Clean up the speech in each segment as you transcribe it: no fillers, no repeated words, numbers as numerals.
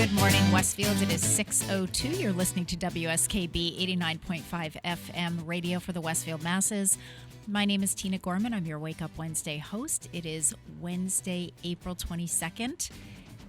Good morning, Westfield. It is 6:02. You're listening to WSKB 89.5 FM radio for the Westfield masses. My name is Tina Gorman. I'm your Wake Up Wednesday host. It is Wednesday, April 22nd.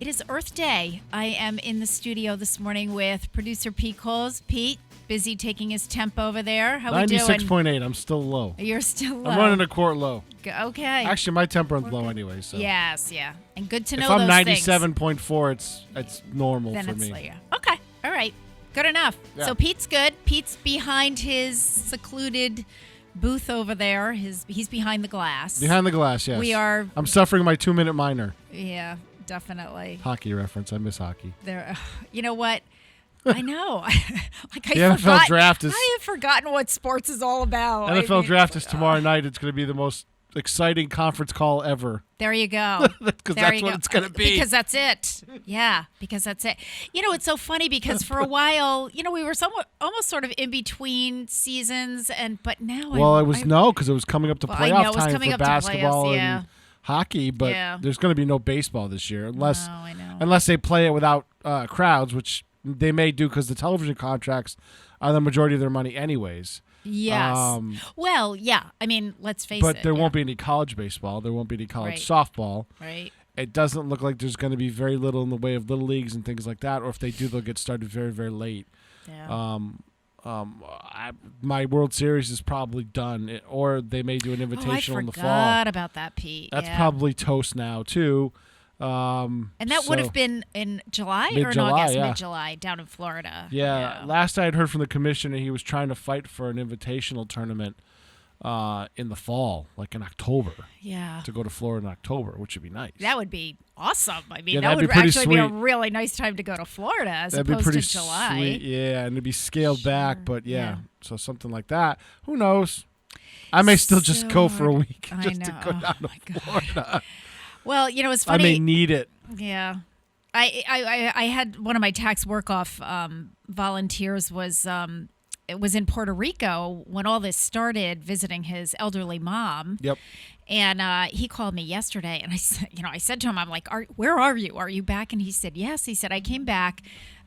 It is Earth Day. I am in the studio this morning with producer Pete Coles. Pete, busy taking his temp over there. How we doing? 96.8. I'm still low. You're still low. I'm running a quart low. Okay. Actually, my temp runs low anyway. So Yes, yeah. And good to know if I'm those things. 97.4, it's normal Then for it's me. like, okay. All right. Good enough. Yeah. So Pete's good. Pete's behind his secluded booth over there. He's behind the glass. Behind the glass, yes. We are. I'm suffering my 2-minute minor. Yeah, definitely. Hockey reference. I miss hockey. There. You know what? I know. Like The NFL draft is. I have forgotten what sports is all about. NFL draft is tomorrow night. It's going to be the most exciting conference call ever. There you go. Because that's what it's going to be. Because that's it. Yeah, because that's it. You know, it's so funny because for a while, we were almost sort of in between seasons, but now because it was coming up to I know playoff it was time coming for up to basketball playoffs, yeah. and hockey, but Yeah. there's going to be no baseball this year I know. unless they play it without crowds, which they may do because the television contracts are the majority of their money anyways. Yes. Well, yeah. I mean, let's face it. But there won't be any college baseball. There won't be any college softball. Right. It doesn't look like there's going to be very little in the way of little leagues and things like that. Or if they do, they'll get started very, very late. Yeah. My World Series is probably done, or they may do an invitational in the fall. I forgot about that, Pete. That's probably toast now too. And that would have been in July or in Mid-July, August, yeah. mid-July, down in Florida. Yeah. Last I had heard from the commissioner, he was trying to fight for an invitational tournament in the fall, like in October. Yeah. To go to Florida in October, which would be nice. That would be awesome. I mean, Yeah, that that'd would be pretty actually be a sweet. really nice time to go to Florida as That'd be opposed pretty to July. sweet. Yeah, and it'd be scaled back, but Yeah. So something like that. Who knows? I may still just go for a week I just know. to go down Oh, to Florida. Well, it's I funny. may need it. Yeah. I had one of my tax work-off volunteers was in Puerto Rico when all this started, visiting his elderly mom. Yep. And he called me yesterday, and I said to him, I'm like, where are you? Are you back? And he said, yes. He said, I came back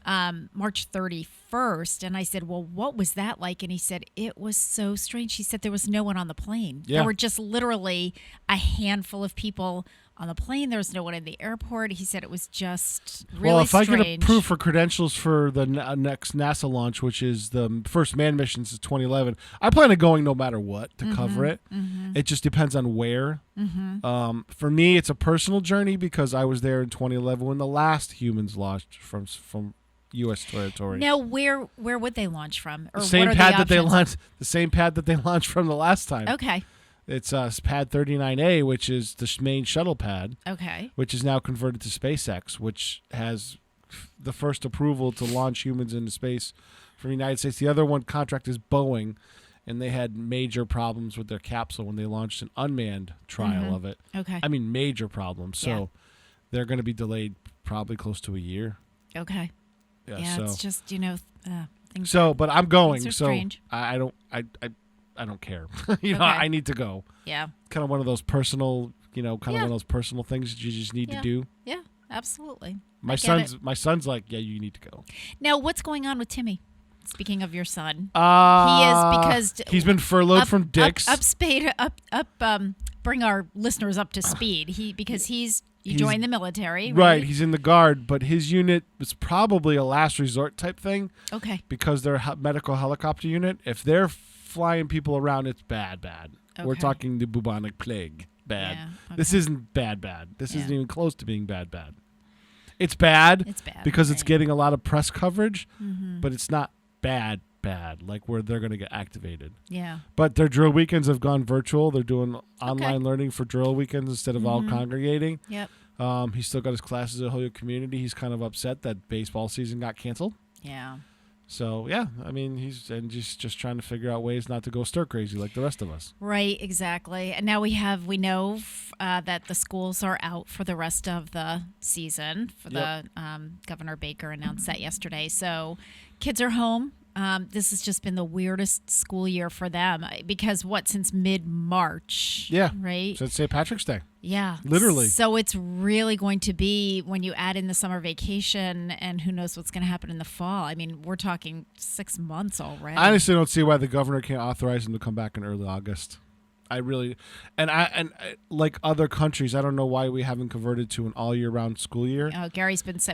March 31st. And I said, well, what was that like? And he said, it was so strange. He said there was no one on the plane. Yeah. There were just literally a handful of people on the plane. There was no one in the airport. He said it was just really strange. Well, if I get approved strange. for credentials for the next NASA launch, which is the first manned mission since 2011, I plan on going no matter what to cover it. Mm-hmm. It just depends on where. Mm-hmm. For me, it's a personal journey because I was there in 2011 when the last humans launched from U.S. territory. Now, where would they launch from? Or The same what are pad the that they options? launched. The same pad that they launched from the last time. Okay. It's pad 39A, which is the main shuttle pad. Okay. Which is now converted to SpaceX, which has the first approval to launch humans into space from the United States. The other one contract is Boeing, and they had major problems with their capsule when they launched an unmanned trial of it. Okay. I mean, major problems. So they're going to be delayed probably close to a year. Okay. Yeah, so it's just, things So, but I'm going. things are So strange. I don't care. Okay. I need to go. Yeah. Kind of one of those personal, one of those personal things that you just need to do. Yeah, absolutely. My I get it. son's like, yeah, you need to go. Now, what's going on with Timmy? Speaking of your son, He is because he's been furloughed from Dick's. Bring our listeners up to speed. He joined the military, right? right? He's in the Guard, but his unit is probably a last resort type thing. Okay. Because they're a medical helicopter unit. If they're flying people around, it's bad. We're Okay. talking the bubonic plague. Bad. Yeah, okay. This isn't bad. This Yeah. isn't even close to being bad. It's bad. It's bad because it's right. getting a lot of press coverage, Mm-hmm. but it's not bad. Like where they're going to get activated. Yeah. But their drill weekends have gone virtual. They're doing online learning for drill weekends instead of all congregating. Yep. He's still got his classes at Holyoke Community. He's kind of upset that baseball season got canceled. Yeah. So, yeah, I mean, he's just trying to figure out ways not to go stir crazy like the rest of us. Right, exactly. And now we know that the schools are out for the rest of the season. Governor Baker announced that yesterday. So kids are home. this has just been the weirdest school year for them because since mid-March? Yeah. Right? So it's St. Patrick's Day. Yeah. Literally. So it's really going to be when you add in the summer vacation and who knows what's going to happen in the fall. I mean, we're talking 6 months already. I honestly don't see why the governor can't authorize them to come back in early August. I really, and like other countries, I don't know why we haven't converted to an all year round school year. Oh,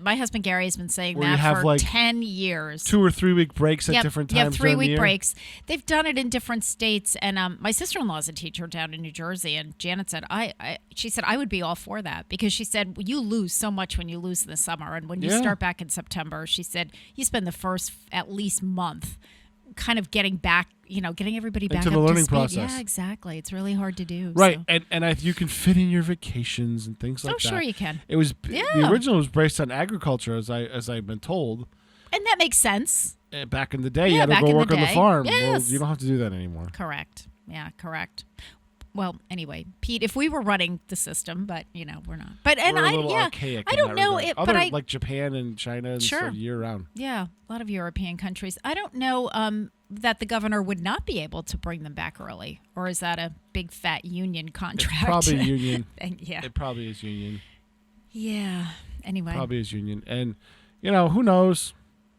my husband Gary has been saying Where you that have for like 10 years. 2 or 3 week breaks at different times. Yeah, 3-week breaks. They've done it in different states, and my sister-in-law is a teacher down in New Jersey, and Janet said, she said I would be all for that because she said you lose so much when you lose in the summer, and when you start back in September, she said you spend the first at least month kind of getting back, getting everybody back into the up learning to speed. process. Yeah, exactly. It's really hard to do. Right, so. and you can fit in your vacations and things like that. Oh, sure you can. It was the original was based on agriculture, as I've been told. And that makes sense. Back in the day, you had to go work on the farm. Yes. Well, you don't have to do that anymore. Correct. Yeah, correct. Well, anyway, Pete, if we were running the system, but we're not. But we're a little archaic. I don't know it, but like Japan and China and sure. stuff year round. Yeah, a lot of European countries. I don't know that the governor would not be able to bring them back early, or is that a big fat union contract? It's probably union. Yeah, it probably is union. Yeah. Anyway, probably is union, and who knows?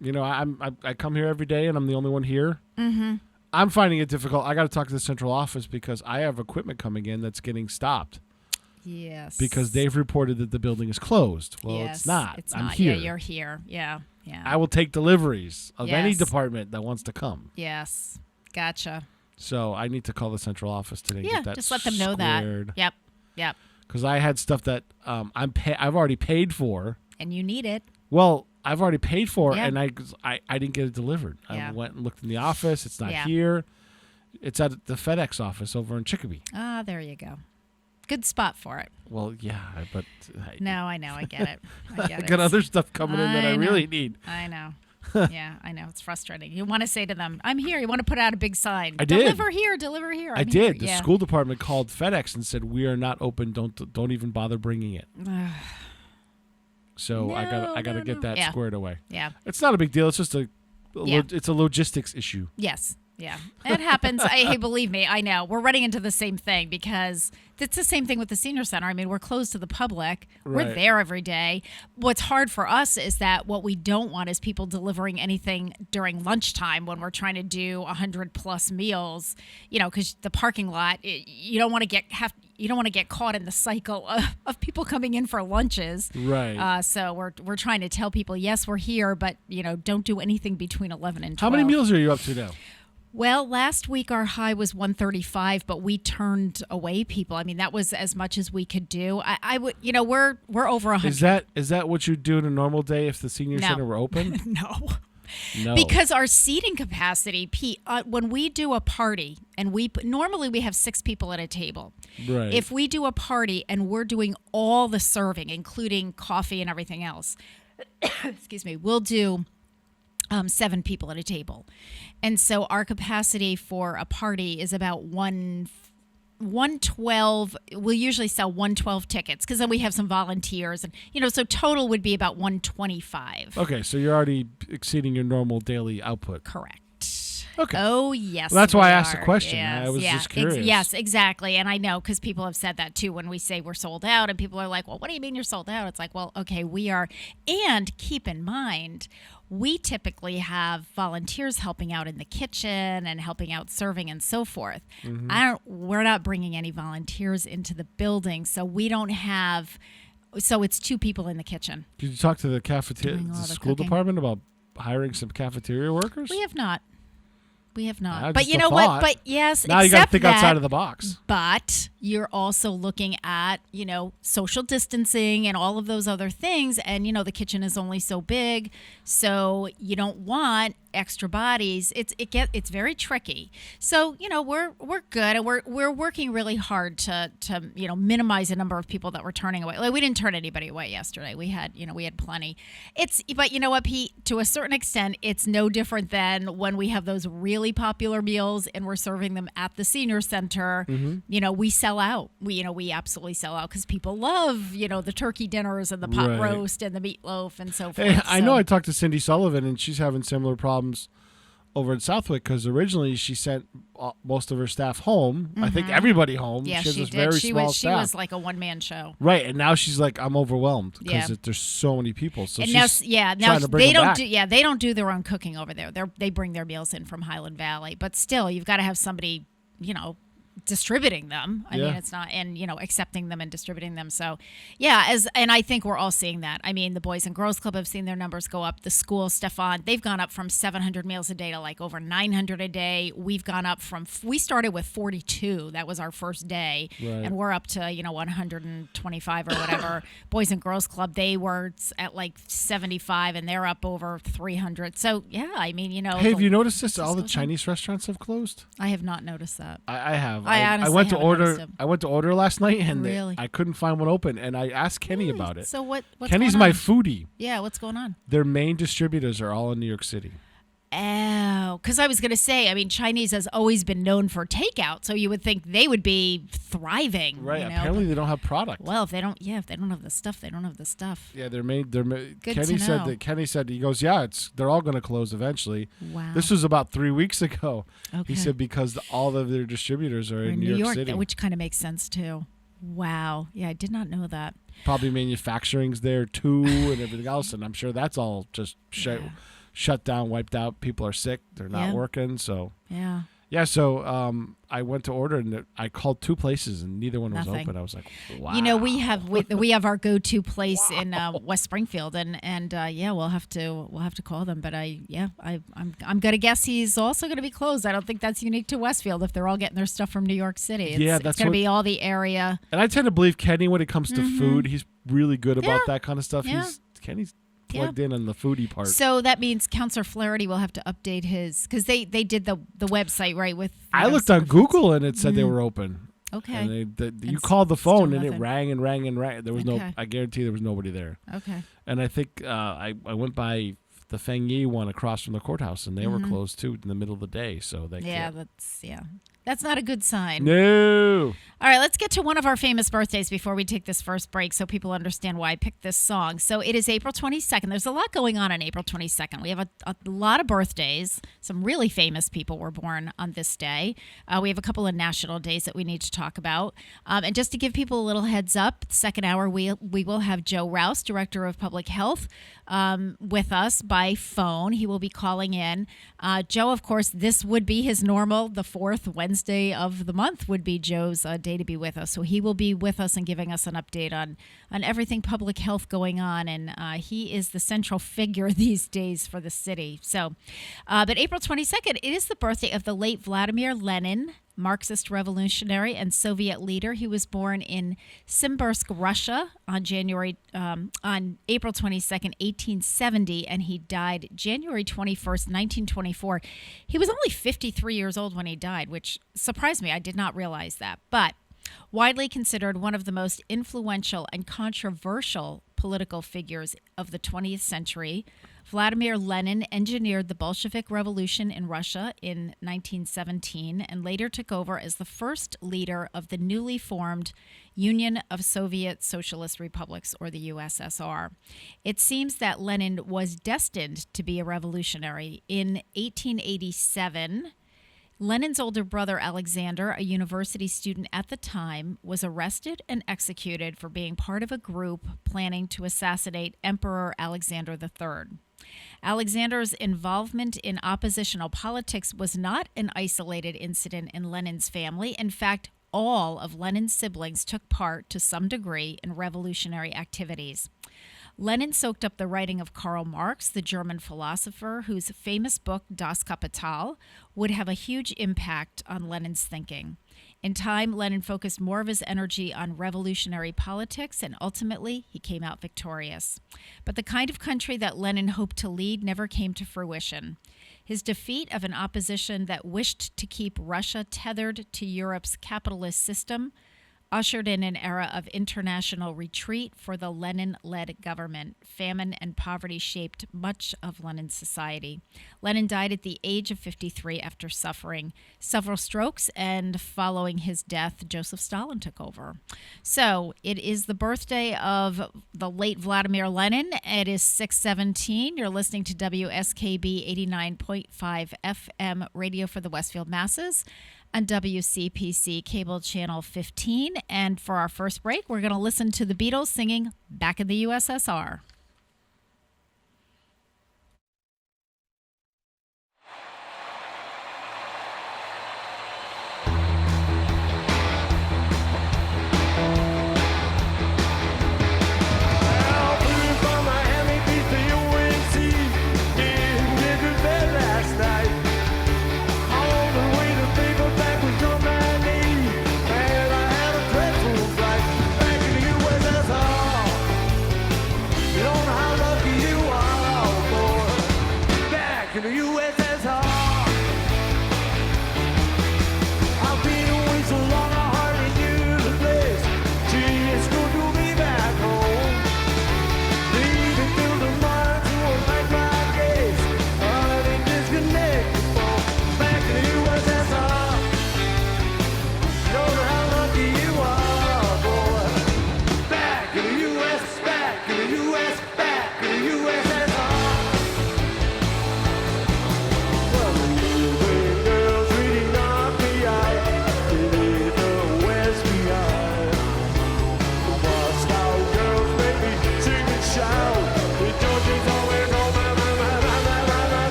I come here every day, and I'm the only one here. Mm-hmm. I'm finding it difficult. I got to talk to the central office because I have equipment coming in that's getting stopped. Yes. Because they've reported that the building is closed. Well, yes, it's not. It's I'm not. here. Yeah, you're here. Yeah. I will take deliveries of any department that wants to come. Yes. Gotcha. So I need to call the central office today. Yeah, get that just let them know squared. that. Yep. Because I had stuff that I've already paid for. And you need it. Well, I've already paid for, and I didn't get it delivered. Yeah. I went and looked in the office. It's not here. It's at the FedEx office over in Chicopee. Ah, there you go. Good spot for it. Well, yeah, but no, I know, I get it. I got other stuff coming in that I really need. I know. Yeah, I know. It's frustrating. You want to say to them, "I'm here." You want to put out a big sign. I did. Deliver here. Deliver here. I did. The school department called FedEx and said, "We are not open. Don't even bother bringing it." So I got to get that squared away. Yeah. It's not a big deal. It's just it's a logistics issue. Yes. Yeah. It happens. Hey, believe me, I know. We're running into the same thing because it's the same thing with the senior center. I mean, we're closed to the public. Right. We're there every day. What's hard for us is that what we don't want is people delivering anything during lunchtime when we're trying to do 100+ meals, because the parking lot, you don't want to get caught in the cycle of people coming in for lunches. Right. So we're trying to tell people, yes, we're here, but don't do anything between 11 and 12. How many meals are you up to now? Well, last week our high was 135, but we turned away people. I mean, that was as much as we could do. I would, we're over 100. Is that what you do in a normal day if the senior center were open? No. No. Because our seating capacity, Pete, when we do a party, and normally we have 6 people at a table. Right. If we do a party and we're doing all the serving, including coffee and everything else, excuse me, we'll do 7 people at a table. And so our capacity for a party is about 112. We'll usually sell 112 tickets because then we have some volunteers. And, so total would be about 125. Okay, so you're already exceeding your normal daily output. Correct. Okay. Oh, yes. Well, that's why I asked the are. question. Yes, I was just curious. Yes, exactly. And I know because people have said that too when we say we're sold out and people are like, well, what do you mean you're sold out? It's like, well, okay, we are. And keep in mind, we typically have volunteers helping out in the kitchen and helping out serving and so forth. Mm-hmm. We're not bringing any volunteers into the building, so we don't have. So it's 2 people in the kitchen. Did you talk to the school department about hiring some cafeteria workers? We have not. We have not. But you know what? But yes, now you got to think outside of the box. But you're also looking at, social distancing and all of those other things. And, the kitchen is only so big. So you don't want extra bodies. It's very tricky. So, we're good. And we're working really hard to minimize the number of people that we're turning away. Like we didn't turn anybody away yesterday. We had plenty. But you know what, Pete, to a certain extent, it's no different than when we have those really popular meals and we're serving them at the senior center. Mm-hmm. We sell out. We absolutely sell out because people love, the turkey dinners and the pot roast and the meatloaf and so forth. Hey, I know I talked to Cindy Sullivan and she's having similar problems over in Southwick because originally she sent most of her staff home. I think everybody home. Yeah, she has she this did. very She small was staff. like a one-man show. Right, and now she's like, I'm overwhelmed because Yeah. there's so many people. So And she's now trying to bring they them don't back. they don't do their own cooking over there. They bring their meals in from Highland Valley, but still, you've got to have somebody, distributing them. I mean, it's not, and accepting them and distributing them. So, yeah, and I think we're all seeing that. I mean, the Boys and Girls Club have seen their numbers go up. The school, Stefan, they've gone up from 700 meals a day to like over 900 a day. We've gone up we started with 42. That was our first day, and we're up to 125 or whatever. Boys and Girls Club, they were at like 75, and they're up over 300. So yeah, I mean, Hey, have you noticed this? All the Chinese restaurants have closed. I have not noticed that. I have. I honestly went to haven't noticed order. it. I went to order last night, and Really? I couldn't find one open. And I asked Kenny about it. So what's Kenny's going my on? foodie. Yeah, what's going on? Their main distributors are all in New York City. Oh, because I was going to say, I mean, Chinese has always been known for takeout, so you would think they would be thriving. Right. Apparently, they don't have product. Well, if they don't have the stuff, they don't have the stuff. Yeah, they're made. Kenny said he goes, yeah, they're all going to close eventually. Wow. This was about 3 weeks ago. Okay. He said because all of their distributors are in New York City, which kind of makes sense too. Wow. Yeah, I did not know that. Probably manufacturing's there too, and everything else, and I'm sure that's all just shut down, wiped out. People are sick. They're not working. So yeah. So I went to order, and I called 2 places, and neither one was open. I was like, wow. We have our go-to place in West Springfield, and we'll have to call them. But I'm gonna guess he's also gonna be closed. I don't think that's unique to Westfield if they're all getting their stuff from New York City. It's gonna be all the area. And I tend to believe Kenny when it comes to food. He's really good about that kind of stuff. Yeah. Kenny's plugged in on the foodie part. So that means Councilor Flaherty will have to update his, because they did the website, right? With I looked on Google and it said they were open. Okay. And you called the phone and nothing. it rang and rang and rang. There was I guarantee there was nobody there. Okay. And I think I went by the Feng Yi one across from the courthouse, and they were closed too in the middle of the day. So they that's not a good sign. No. All right, let's get to one of our famous birthdays before we take this first break so people understand why I picked this song. So it is April 22nd. There's a lot going on April 22nd. We have a lot of birthdays. Some really famous people were born on this day. We have a couple of national days that we need to talk about. And just to give people a little heads up, second hour we will have Joe Rouse, Director of Public Health, with us by phone. He will be calling in. Joe, of course, this would be his normal, the fourth Wednesday of the month would be Joe's day to be with us. So he will be with us and giving us an update on everything public health going on. And he is the central figure these days for the city. So, but April 22nd, it is the birthday of the late Vladimir Lenin, Marxist revolutionary and Soviet leader. He was born in Simbirsk, Russia on April 22nd, 1870, and he died January 21st, 1924. He was only 53 years old when he died, which surprised me. I did not realize that. But widely considered one of the most influential and controversial political figures of the 20th century, Vladimir Lenin engineered the Bolshevik Revolution in Russia in 1917 and later took over as the first leader of the newly formed Union of Soviet Socialist Republics, or the USSR. It seems that Lenin was destined to be a revolutionary. In 1887, Lenin's older brother, Alexander, a university student at the time, was arrested and executed for being part of a group planning to assassinate Emperor Alexander III. Alexander's involvement in oppositional politics was not an isolated incident in Lenin's family. In fact, all of Lenin's siblings took part to some degree in revolutionary activities. Lenin soaked up the writing of Karl Marx, the German philosopher, whose famous book, Das Kapital, would have a huge impact on Lenin's thinking. In time, Lenin focused more of his energy on revolutionary politics, and ultimately, he came out victorious. But the kind of country that Lenin hoped to lead never came to fruition. His defeat of an opposition that wished to keep Russia tethered to Europe's capitalist system ushered in an era of international retreat for the Lenin-led government. Famine and poverty shaped much of Lenin's society. Lenin died at the age of 53 after suffering several strokes, and following his death, Joseph Stalin took over. So it is the birthday of the late Vladimir Lenin. It is 6:17. You're listening to WSKB 89.5 FM radio for the Westfield masses on WCPC cable channel 15. And for our first break, we're going to listen to the Beatles singing Back in the USSR.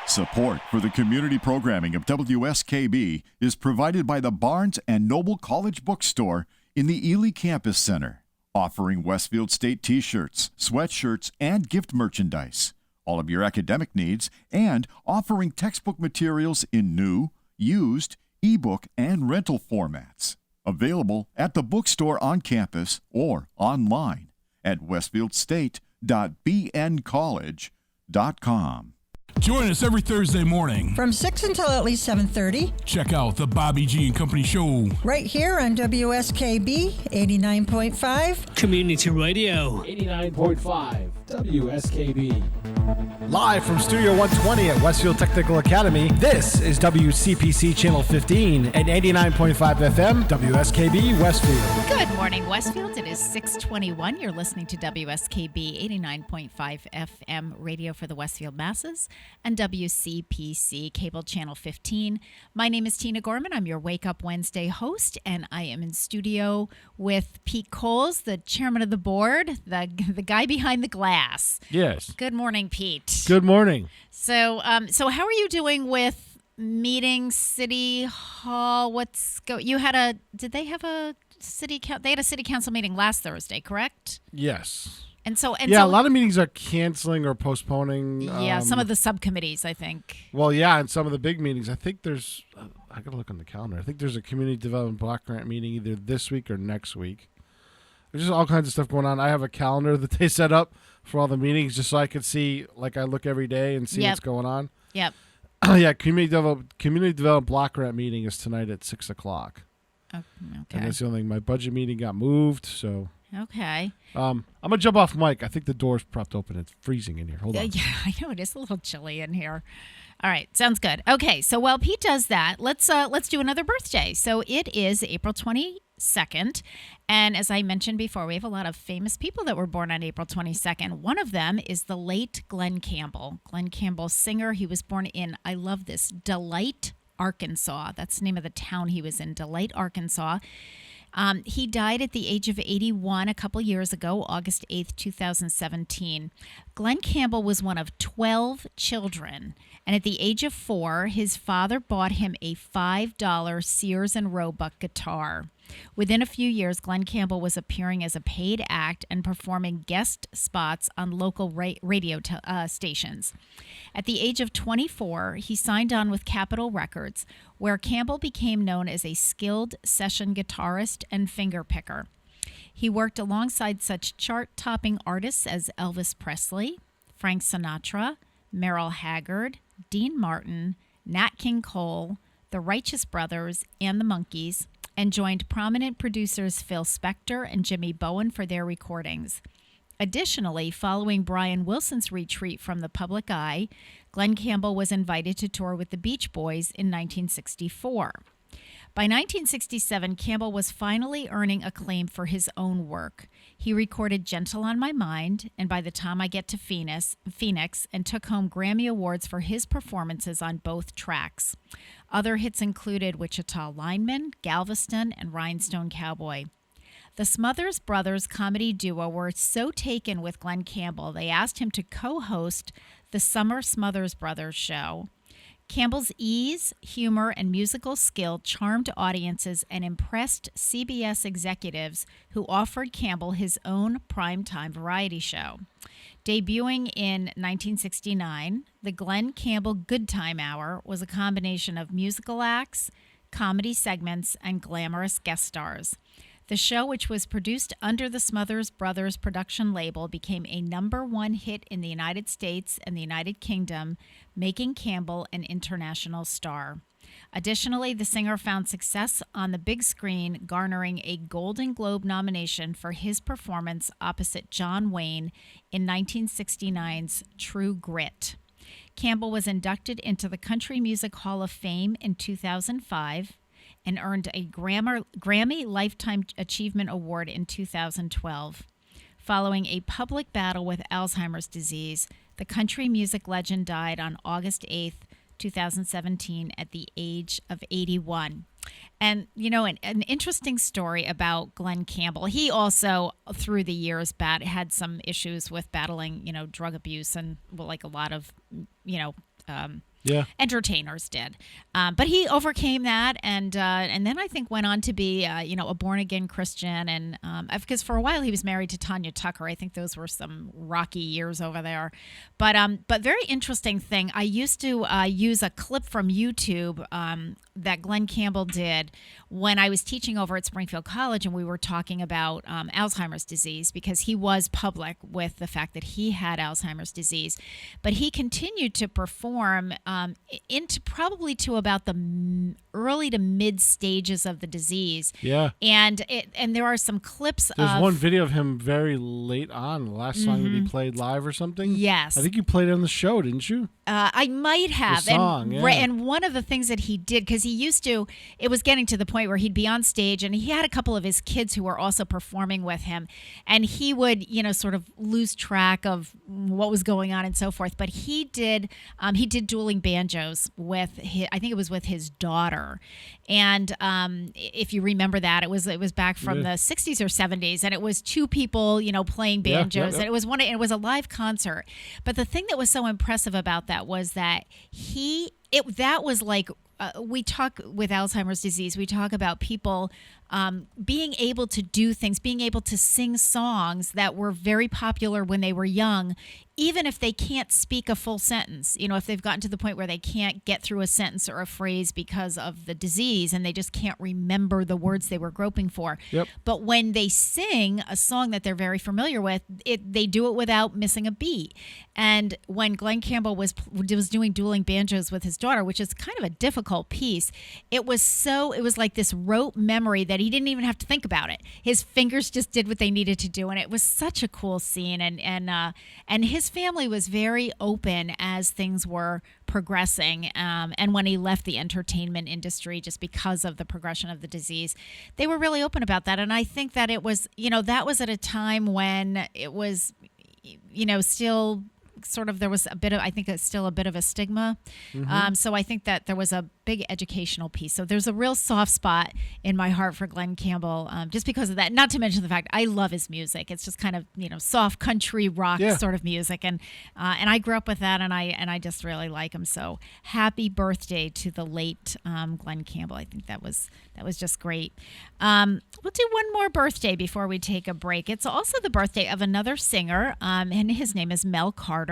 Support for the community programming of WSKB is provided by the Barnes & Noble College Bookstore in the Ely Campus Center, offering Westfield State t-shirts, sweatshirts, and gift merchandise, all of your academic needs, and offering textbook materials in new, used, ebook, and rental formats. Available at the bookstore on campus or online at westfieldstate.bncollege.com. Join us every Thursday morning from 6 until at least 7:30. Check out the Bobby G and Company Show right here on WSKB 89.5 Community Radio 89.5 WSKB. Live from Studio 120 at Westfield Technical Academy, this is WCPC Channel 15 and 89.5 FM WSKB Westfield. Good morning, Westfield. It is 6:21. You're listening to WSKB 89.5 FM radio for the Westfield masses and WCPC cable channel 15. My name is Tina Gorman. I'm your Wake Up Wednesday host, and I am in studio with Pete Coles, the chairman of the board, the guy behind the glass. Yes. Good morning, Pete. Good morning. So how are you doing with meeting City Hall? Did they have a they had a city council meeting last Thursday, correct? Yes. And so a lot of meetings are canceling or postponing. Yeah, some of the subcommittees, I think. Well, yeah, and some of the big meetings. I think there's. I gotta look on the calendar. I think there's a community development block grant meeting either this week or next week. There's just all kinds of stuff going on. I have a calendar that they set up for all the meetings just so I could see, like I look every day and see what's going on. Yep. Yeah, community development block grant meeting is tonight at 6:00. Okay. And that's the only thing. My budget meeting got moved, so. Okay. I'm gonna jump off mic. I think the door's propped open. It's freezing in here. Hold on. Yeah, I know it is a little chilly in here. All right, sounds good. Okay, so while Pete does that, let's do another birthday. So it is April 22nd, and as I mentioned before, we have a lot of famous people that were born on April 22nd. One of them is the late Glen Campbell. Glen Campbell, singer. He was born in, I love this, Delight, Arkansas. That's the name of the town he was in, Delight, Arkansas. He died at the age of 81 a couple years ago, August 8th, 2017. Glen Campbell was one of 12 children, and at the age of 4, his father bought him a $5 Sears and Roebuck guitar. Within a few years, Glen Campbell was appearing as a paid act and performing guest spots on local radio stations. At the age of 24, he signed on with Capitol Records, where Campbell became known as a skilled session guitarist and fingerpicker. He worked alongside such chart-topping artists as Elvis Presley, Frank Sinatra, Merle Haggard, Dean Martin, Nat King Cole, the Righteous Brothers, and the Monkees, and joined prominent producers Phil Spector and Jimmy Bowen for their recordings. Additionally, following Brian Wilson's retreat from the public eye, Glen Campbell was invited to tour with the Beach Boys in 1964. By 1967, Campbell was finally earning acclaim for his own work. He recorded Gentle on My Mind and By the Time I Get to Phoenix and took home Grammy Awards for his performances on both tracks. Other hits included Wichita Lineman, Galveston, and Rhinestone Cowboy. The Smothers Brothers comedy duo were so taken with Glen Campbell, they asked him to co-host the Summer Smothers Brothers show. Campbell's ease, humor, and musical skill charmed audiences and impressed CBS executives who offered Campbell his own primetime variety show. Debuting in 1969, the Glen Campbell Good Time Hour was a combination of musical acts, comedy segments, and glamorous guest stars. The show, which was produced under the Smothers Brothers production label, became a #1 hit in the United States and the United Kingdom, making Campbell an international star. Additionally, the singer found success on the big screen, garnering a Golden Globe nomination for his performance opposite John Wayne in 1969's True Grit. Campbell was inducted into the Country Music Hall of Fame in 2005 and earned a Grammy Lifetime Achievement Award in 2012. Following a public battle with Alzheimer's disease, the country music legend died on August 8th, 2017 at the age of 81. And, you know, an interesting story about Glen Campbell. He also, through the years, had some issues with battling, you know, drug abuse and, well, like a lot of, you know, entertainers did. But he overcame that and then I think went on to be, you know, a born-again Christian. And because for a while he was married to Tanya Tucker. I think those were some rocky years over there. But very interesting thing. I used to use a clip from YouTube that Glen Campbell did when I was teaching over at Springfield College, and we were talking about Alzheimer's disease, because he was public with the fact that he had Alzheimer's disease. But he continued to perform into probably to about the early to mid stages of the disease. Yeah. And there are some clips There's one video of him very late on, the last song that he played live or something. Yes. I think you played it on the show, didn't you? I might have. The song, and one of the things that he did, because he used to, it was getting to the point where he'd be on stage and he had a couple of his kids who were also performing with him, and he would, you know, sort of lose track of what was going on and so forth. But he did dueling banjos with I think it was with his daughter. And if you remember that, it was back from the 60s or 70s, and it was two people, you know, playing banjos, and it was a live concert. But the thing that was so impressive about that was that that was like, we talk with Alzheimer's disease, we talk about people being able to do things, being able to sing songs that were very popular when they were young, even if they can't speak a full sentence, if they've gotten to the point where they can't get through a sentence or a phrase because of the disease and they just can't remember the words they were groping for. Yep. But when they sing a song that they're very familiar with, they do it without missing a beat. And when Glenn Campbell was doing dueling banjos with his daughter, which is kind of a difficult piece, it was like this rote memory that he didn't even have to think about it. His fingers just did what they needed to do, and it was such a cool scene. And his family was very open as things were progressing, and when he left the entertainment industry just because of the progression of the disease, they were really open about that. And I think that it was, that was at a time when it was, still sort of, there was a bit of, I think it's still a bit of a stigma. So I think that there was a big educational piece. So there's a real soft spot in my heart for Glenn Campbell, just because of that. Not to mention the fact I love his music. It's just kind of, soft country rock sort of music. And I grew up with that, and I just really like him. So happy birthday to the late Glenn Campbell. I think that was just great. We'll do one more birthday before we take a break. It's also the birthday of another singer, and his name is Mel Carter.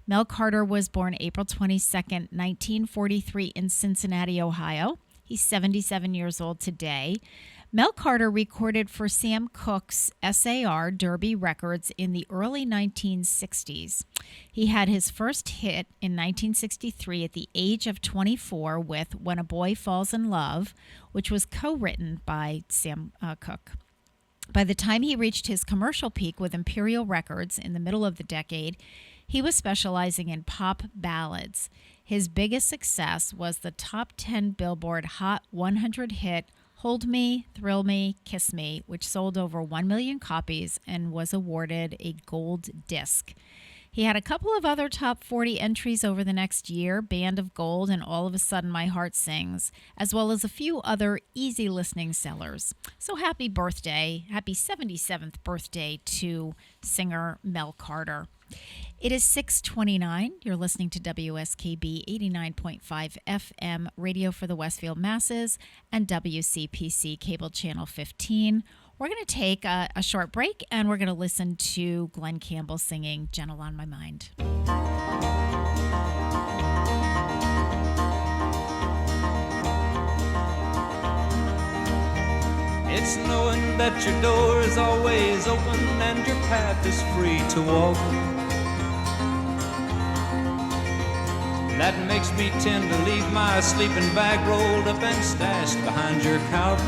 Mel Carter was born April 22nd, 1943 in Cincinnati, Ohio. He's 77 years old today. Mel Carter recorded for Sam Cooke's SAR Derby Records in the early 1960s. He had his first hit in 1963 at the age of 24 with When a Boy Falls in Love, which was co-written by Sam Cooke. By the time he reached his commercial peak with Imperial Records in the middle of the decade, he was specializing in pop ballads. His biggest success was the top 10 Billboard Hot 100 hit Hold Me, Thrill Me, Kiss Me, which sold over 1 million copies and was awarded a gold disc. He had a couple of other top 40 entries over the next year, Band of Gold and All of a Sudden My Heart Sings, as well as a few other easy listening sellers. So happy birthday, happy 77th birthday to singer Mel Carter. It is 6:29. You're listening to WSKB 89.5 FM, radio for the Westfield masses, and WCPC cable channel 15. We're going to take a short break, and we're going to listen to Glenn Campbell singing Gentle on My Mind. It's knowing that your door is always open and your path is free to walk. That makes me tend to leave my sleeping bag rolled up and stashed behind your couch.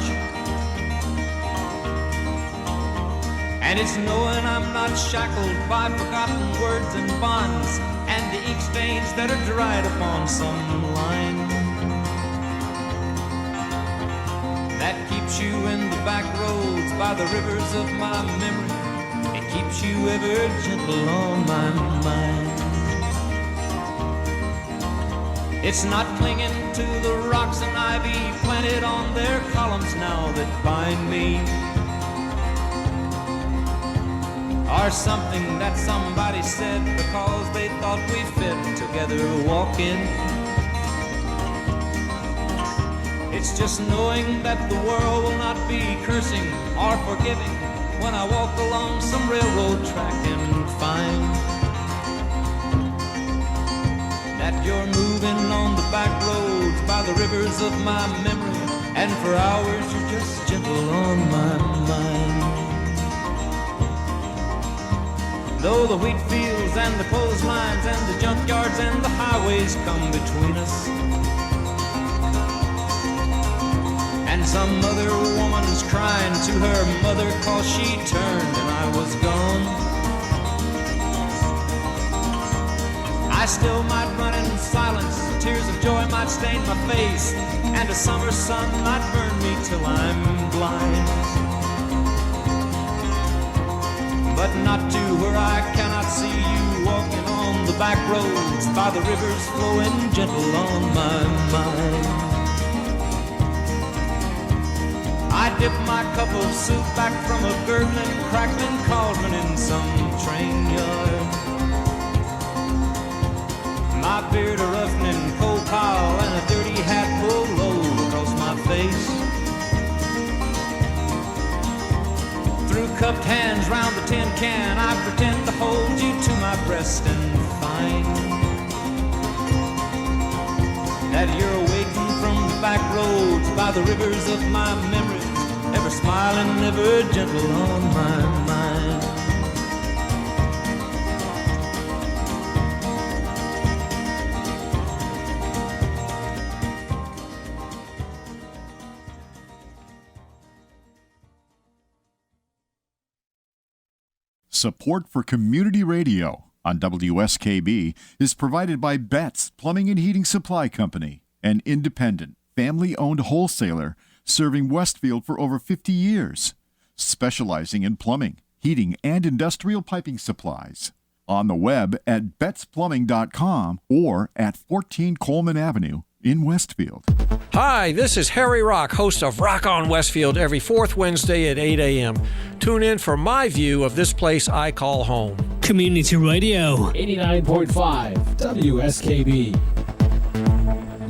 And it's knowing I'm not shackled by forgotten words and bonds and the ink stains that are dried upon some line. That keeps you in the back roads by the rivers of my memory. It keeps you ever gentle on my mind. It's not clinging to the rocks and ivy planted on their columns now that bind me, or something that somebody said because they thought we fit together walking. It's just knowing that the world will not be cursing or forgiving when I walk along some railroad track and find that you're moving on the back roads by the rivers of my memory, and for hours you're just gentle on my mind. Though the wheat fields and the clotheslines and the junkyards and the highways come between us, and some other woman's crying to her mother 'cause she turned and I was gone, I still might run in silence, tears of joy might stain my face, and a summer sun might burn me till I'm blind. But not to where I cannot see you walking on the back roads by the rivers flowing gentle on my mind. I dip my cup of soup back from a gurgling, crackling cauldron in some train yard. My beard a roughening coal pile and a dirty hat pulled low across my face. through cupped hands round the tin can, I pretend to hold you to my breast and find that you're waiting from the back roads by the rivers of my memories, ever smiling, ever gentle on my mind. Support for community radio on WSKB is provided by Betts Plumbing and Heating Supply Company, an independent, family-owned wholesaler serving Westfield for over 50 years, specializing in plumbing, heating, and industrial piping supplies. On the web at bettsplumbing.com or at 14 Coleman Avenue in Westfield. Hi, this is Harry Rock, host of Rock on Westfield every fourth Wednesday at 8 a.m. Tune in for my view of this place I call home. Community Radio 89.5 WSKB.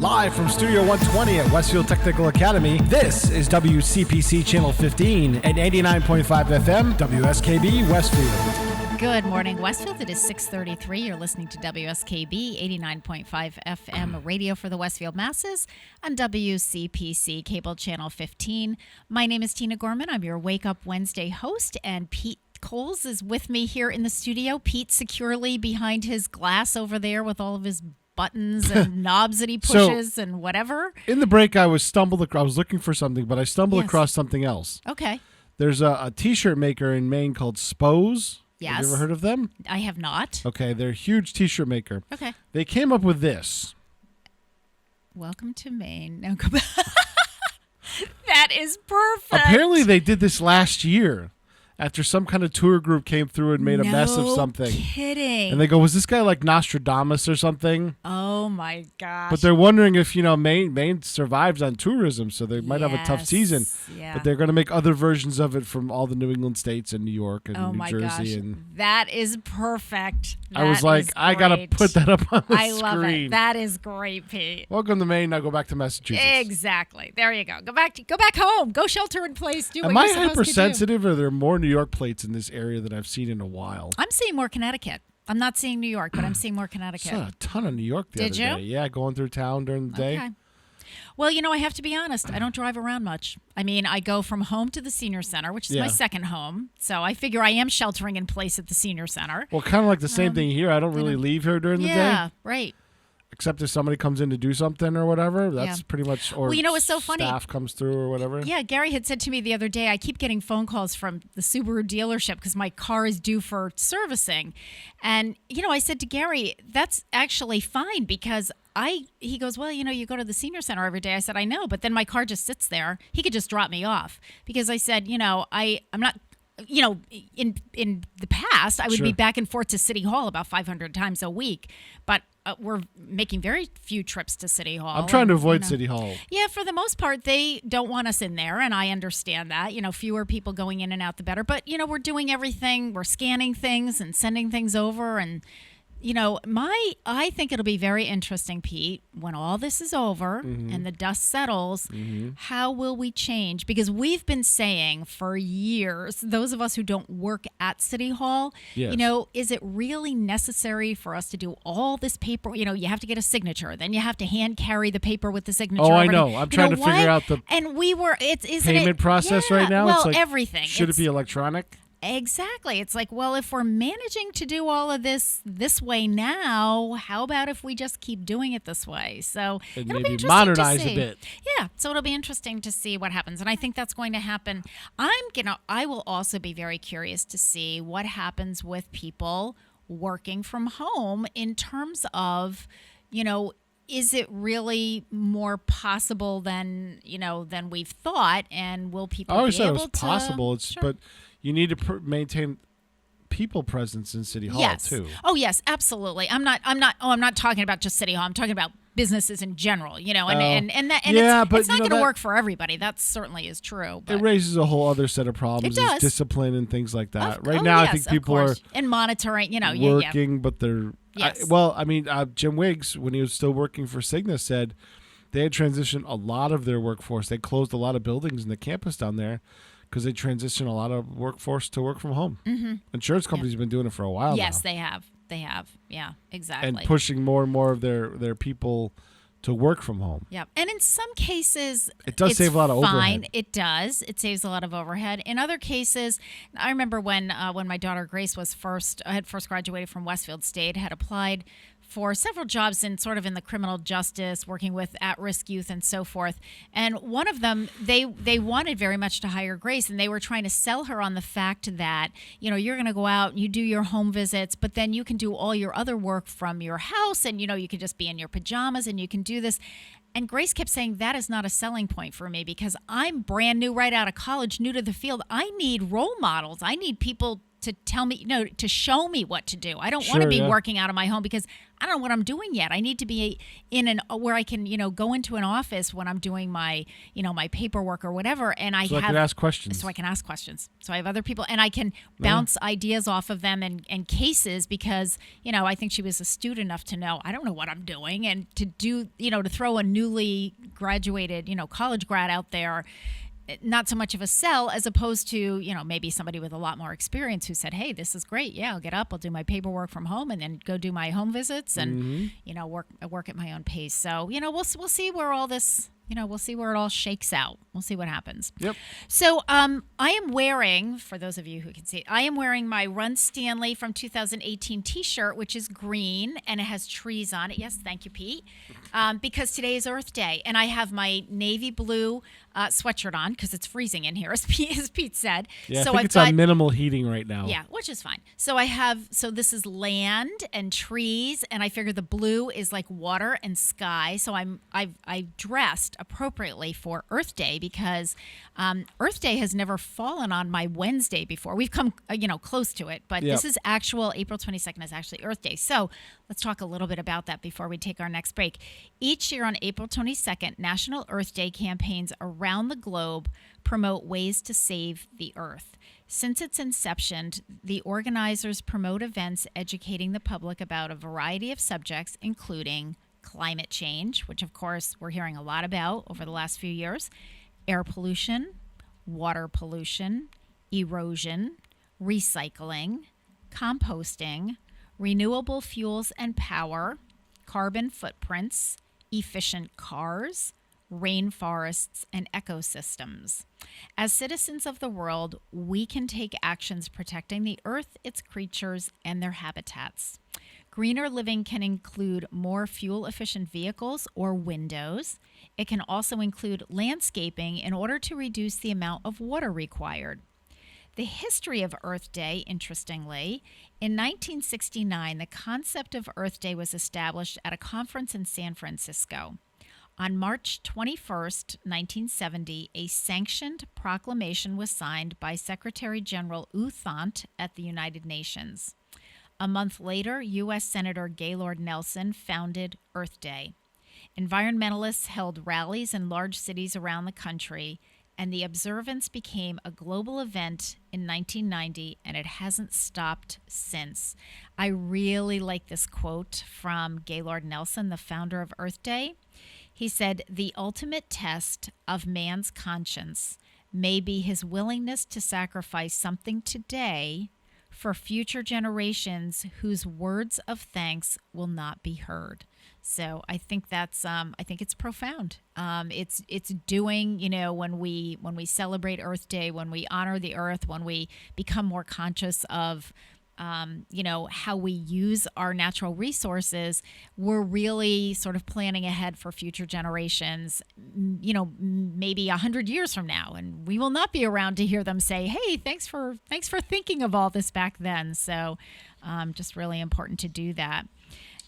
Live from Studio 120 at Westfield Technical Academy, this is WCPC Channel 15 and 89.5 FM, WSKB Westfield. Good morning, Westfield. It is 6:33. You're listening to WSKB 89.5 FM radio for the Westfield masses on WCPC Cable Channel 15. My name is Tina Gorman. I'm your Wake Up Wednesday host, and Pete Coles is with me here in the studio. Pete securely behind his glass over there with all of his buttons and knobs that he pushes and whatever. In the break, I was looking for something, but I stumbled across something else. Okay. There's a T-shirt maker in Maine called Spo's. Yes. Have you ever heard of them? I have not. Okay, they're a huge T-shirt maker. Okay. They came up with this. Welcome to Maine. No, go back. That is perfect. Apparently, they did this last year after some kind of tour group came through and made a mess of something. No kidding. And they go, was this guy like Nostradamus or something? Oh, my gosh. But they're wondering if, Maine survives on tourism, so they might have a tough season. Yeah. But they're going to make other versions of it from all the New England states and New York and New Jersey. Gosh. And that is perfect. I was like, I got to put that up on the screen. I love it. That is great, Pete. Welcome to Maine. Now go back to Massachusetts. Exactly. There you go. Go back home. Go shelter in place. Do what Am I you're supposed to do. hypersensitive, or are there more New York plates in this area than I've seen in a while? I'm seeing more Connecticut. I'm not seeing New York, but I'm seeing more Connecticut. I saw a ton of New York the other day. Yeah, going through town during the day. Okay. Well, I have to be honest. I don't drive around much. I mean, I go from home to the senior center, which is my second home. So I figure I am sheltering in place at the senior center. Well, kind of like the same thing here. I don't really leave here during the day. Yeah, right. Except if somebody comes in to do something or whatever. That's pretty much, or it's so funny. Staff comes through or whatever. Yeah, Gary had said to me the other day, I keep getting phone calls from the Subaru dealership because my car is due for servicing. And, I said to Gary, that's actually fine because he goes, well, you go to the senior center every day. I said, I know, but then my car just sits there. He could just drop me off because I said, I'm not, in the past, I would be back and forth to City Hall about 500 times a week, but we're making very few trips to City Hall. I'm trying to avoid City Hall. Yeah, for the most part, they don't want us in there, and I understand that. Fewer people going in and out, the better. But, we're doing everything. We're scanning things and sending things over, and I think it'll be very interesting, Pete, when all this is over and the dust settles, how will we change? Because we've been saying for years, those of us who don't work at City Hall, is it really necessary for us to do all this paper? You have to get a signature, then you have to hand carry the paper with the signature. Oh, I know. I'm trying to figure out the payment process right now. Well, it's like, everything. Should it be electronic? Exactly. It's like, well, if we're managing to do all of this way now, how about if we just keep doing it this way? So and it'll maybe be interesting modernize to see. a bit. Yeah. So it'll be interesting to see what happens. And I think that's going to happen. I will also be very curious to see what happens with people working from home in terms of, is it really more possible than we've thought? And will people I always be thought able it was possible. But you need to maintain people presence in City Hall too. Oh yes, absolutely. I'm not talking about just City Hall. I'm talking about businesses in general. And it's not going to work for everybody. That certainly is true. But it raises a whole other set of problems. It does. Discipline and things like that. I think people are and monitoring. working, but they're yes. Jim Wiggs, when he was still working for Cigna, said they had transitioned a lot of their workforce. They closed a lot of buildings in the campus down there because they transition a lot of workforce to work from home. Insurance companies have been doing it for a while Yes, now. they have. They have. Yeah, exactly. And pushing more and more of their people to work from home. Yep. And in some cases, it does save a lot of fine. overhead. It does. It saves a lot of overhead. In other cases, I remember when my daughter Grace had first graduated from Westfield State, had applied for several jobs in the criminal justice, working with at-risk youth and so forth. And one of them, they wanted very much to hire Grace, and they were trying to sell her on the fact that, you're going to go out and you do your home visits, but then you can do all your other work from your house, and, you can just be in your pajamas and you can do this. And Grace kept saying, that is not a selling point for me because I'm brand new, right out of college, new to the field. I need role models. I need people to tell me, to show me what to do. I don't want to be working out of my home because I don't know what I'm doing yet. I need to be where I can, go into an office when I'm doing my, my paperwork or whatever. And I can ask questions. So I can ask questions. So I have other people and I can bounce ideas off of them and cases because, I think she was astute enough to know, I don't know what I'm doing. And to do, to throw a newly graduated, college grad out there, not so much of a sell as opposed to, maybe somebody with a lot more experience who said, hey, this is great. Yeah, I'll get up, I'll do my paperwork from home and then go do my home visits and, work at my own pace. So, we'll see where all this, we'll see where it all shakes out. We'll see what happens. Yep. So I am wearing, for those of you who can see it, I am wearing my Run Stanley from 2018 t-shirt, which is green and it has trees on it. Yes, thank you, Pete. Because today is Earth Day and I have my navy blue sweatshirt on because it's freezing in here, as Pete said. Yeah, so I think it's on minimal heating right now. Yeah, which is fine. So this is land and trees, and I figure the blue is like water and sky. So I've dressed appropriately for Earth Day because Earth Day has never fallen on my Wednesday before. We've come close to it, but this is actual April 22nd is actually Earth Day. So let's talk a little bit about that before we take our next break. Each year on April 22nd, National Earth Day campaigns around the globe promote ways to save the Earth. Since its inception, the organizers promote events educating the public about a variety of subjects, including climate change, which of course we're hearing a lot about over the last few years, air pollution, water pollution, erosion, recycling, composting, renewable fuels and power, carbon footprints, efficient cars, rainforests, and ecosystems. As citizens of the world, we can take actions protecting the earth, its creatures, and their habitats. Greener living can include more fuel-efficient vehicles or windows. It can also include landscaping in order to reduce the amount of water required. The history of Earth Day, interestingly, in 1969, the concept of Earth Day was established at a conference in San Francisco. On March 21st, 1970, a sanctioned proclamation was signed by Secretary General U Thant at the United Nations. A month later, U.S. Senator Gaylord Nelson founded Earth Day. Environmentalists held rallies in large cities around the country, and the observance became a global event in 1990, and it hasn't stopped since. I really like this quote from Gaylord Nelson, the founder of Earth Day. He said, "The ultimate test of man's conscience may be his willingness to sacrifice something today for future generations whose words of thanks will not be heard." So I think that's I think it's profound. It's doing, when we celebrate Earth Day, when we honor the earth, when we become more conscious of how we use our natural resources, we're really sort of planning ahead for future generations, maybe 100 years from now, and we will not be around to hear them say, hey, thanks for thinking of all this back then. So just really important to do that.